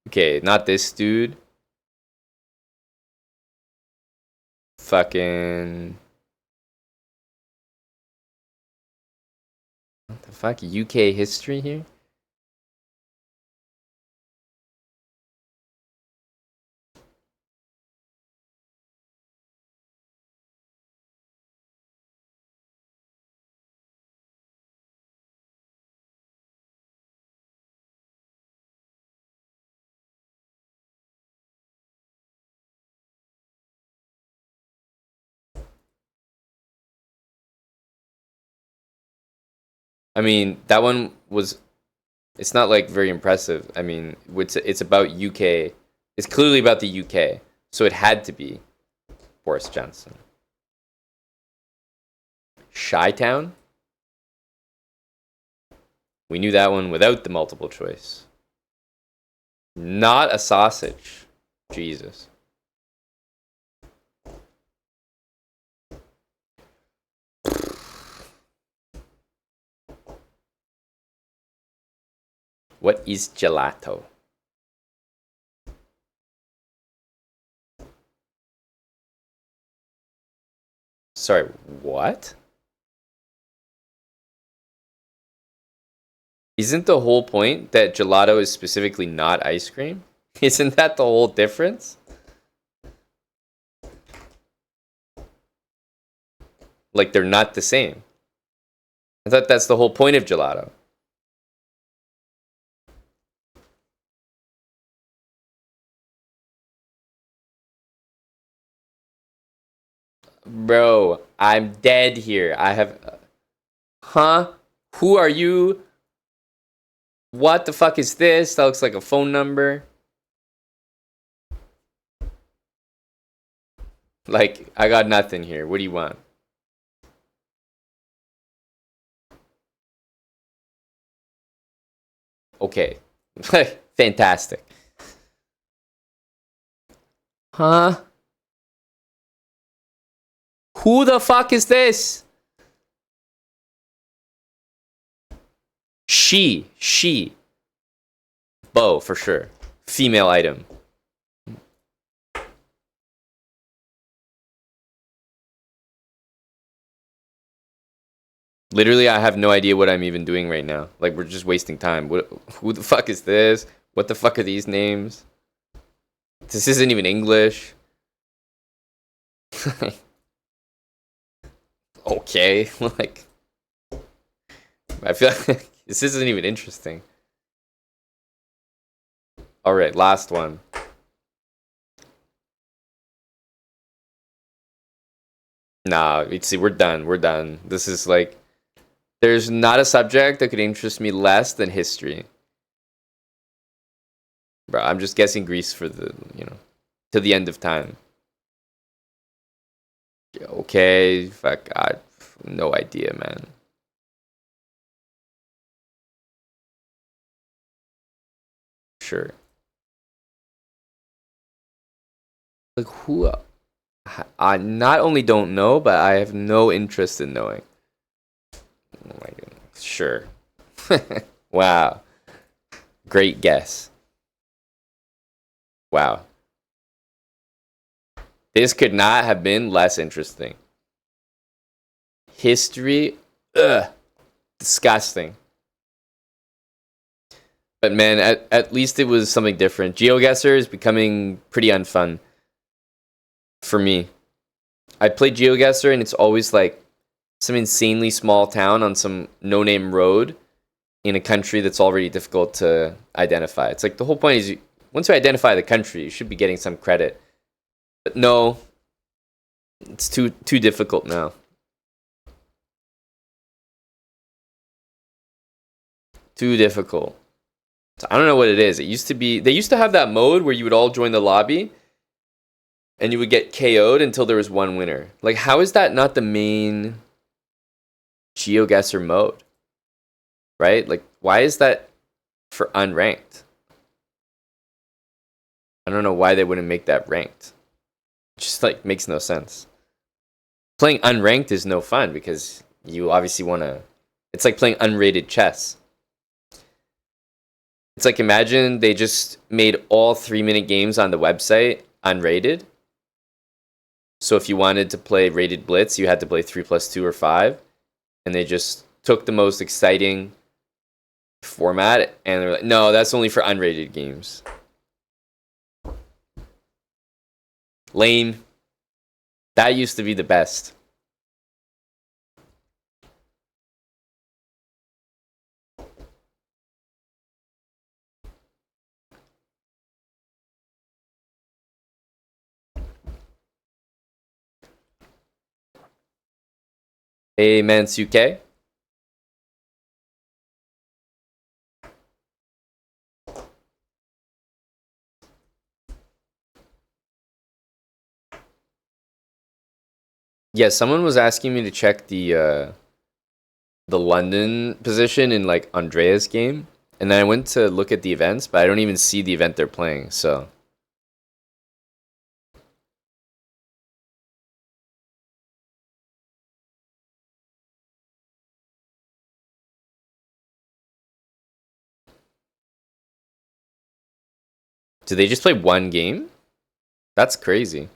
Okay, not this dude. Fucking... What the fuck? UK history here? I mean, that one was... It's not, like, very impressive. I mean, it's about UK. It's clearly about the UK. So it had to be Boris Johnson. Chi-Town? We knew that one without the multiple choice. Not a sausage. Jesus. What is gelato? Sorry, what? Isn't the whole point that gelato is specifically not ice cream? Isn't that the whole difference? Like, they're not the same. I thought that's the whole point of gelato. Bro, I'm dead here. I have... Huh? Who are you? What the fuck is this? That looks like a phone number. Like, I got nothing here. What do you want? Okay. Fantastic. Huh? Who the fuck is this? She. Bow, for sure. Female item. Literally, I have no idea what I'm even doing right now. Like, we're just wasting time. Who the fuck is this? What the fuck are these names? This isn't even English. Okay, like... I feel like this isn't even interesting. Alright, last one. Nah, see, we're done. This is like... There's not a subject that could interest me less than history. Bro, I'm just guessing Greece for the, to the end of time. Okay, fuck, I have no idea, man. Sure. Like, who... I not only don't know, but I have no interest in knowing. Oh my goodness. Sure. Wow. Great guess. Wow. This could not have been less interesting. History, ugh, disgusting. But man, at least it was something different. Geoguessr is becoming pretty unfun for me. I play Geoguessr and it's always like some insanely small town on some no-name road in a country that's already difficult to identify. It's like the whole point is once you identify the country, you should be getting some credit. But no, it's too difficult now. Too difficult. So I don't know what it is. It used to be, they used to have that mode where you would all join the lobby and you would get KO'd until there was one winner. Like, how is that not the main Geoguessr mode? Right? Like, why is that for unranked? I don't know why they wouldn't make that ranked. It just, like, makes no sense. Playing unranked is no fun because you obviously want to... It's like playing unrated chess. It's like, imagine they just made all 3-minute games on the website unrated. So if you wanted to play rated blitz, you had to play 3+2 or 5. And they just took the most exciting format and they're like, no, that's only for unrated games. Lame. That used to be the best. Hey, Mansuke. Yeah, someone was asking me to check the London position in like Andrea's game, and then I went to look at the events, but I don't even see the event they're playing. So do they just play one game? That's crazy.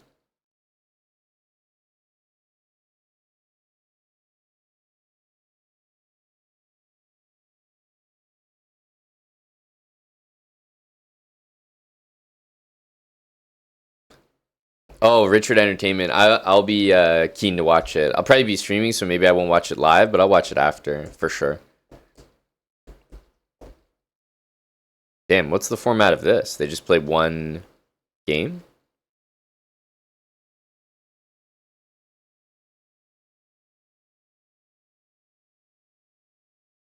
Oh, Richard Entertainment. I'll be keen to watch it. I'll probably be streaming, so maybe I won't watch it live, but I'll watch it after for sure. Damn, what's the format of this? They just play one game?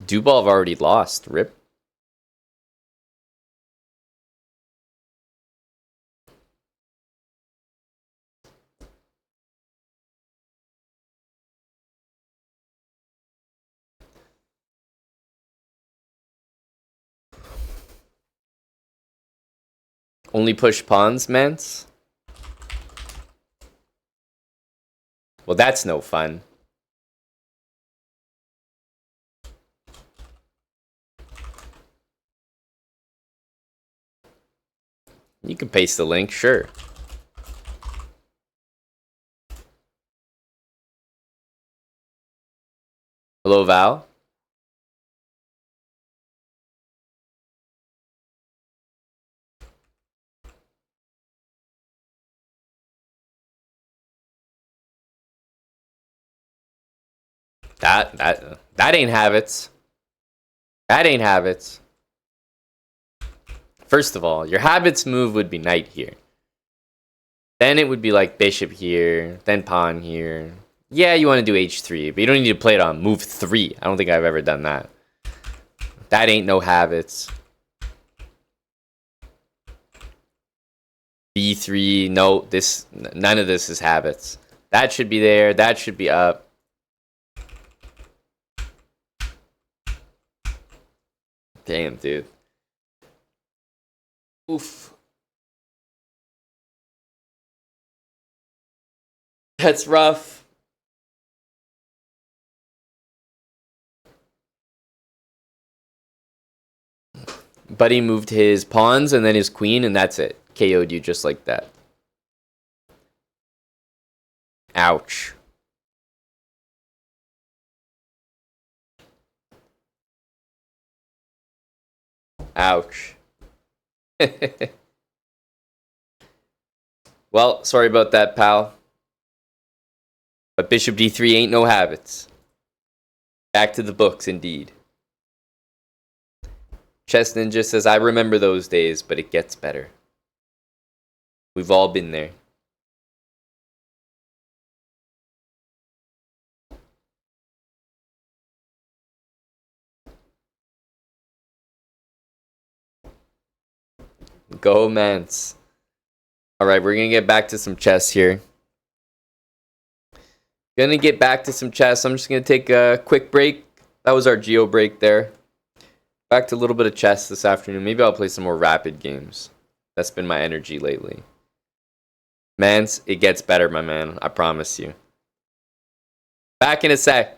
Duval have already lost. Rip. Only push pawns, Mance? Well, that's no fun. You can paste the link, sure. Hello, Val? That ain't habits. That ain't habits. First of all, your habits move would be knight here. Then it would be like bishop here, then pawn here. Yeah, you want to do h3, but you don't need to play it on move 3. I don't think I've ever done that. That ain't no habits. b3, no, none of this is habits. That should be there, that should be up. Damn, dude. Oof. That's rough. Buddy moved his pawns and then his queen, and that's it. KO'd you just like that. Ouch. Ouch. Well, sorry about that, pal. But bishop d3 ain't no habits. Back to the books, indeed. Chess Ninja says, I remember those days, but it gets better. We've all been there. Go, Mance. Alright, we're gonna get back to some chess here. Gonna get back to some chess. I'm just gonna take a quick break. That was our Geo break there. Back to a little bit of chess this afternoon. Maybe I'll play some more rapid games. That's been my energy lately. Mance, it gets better, my man. I promise you. Back in a sec.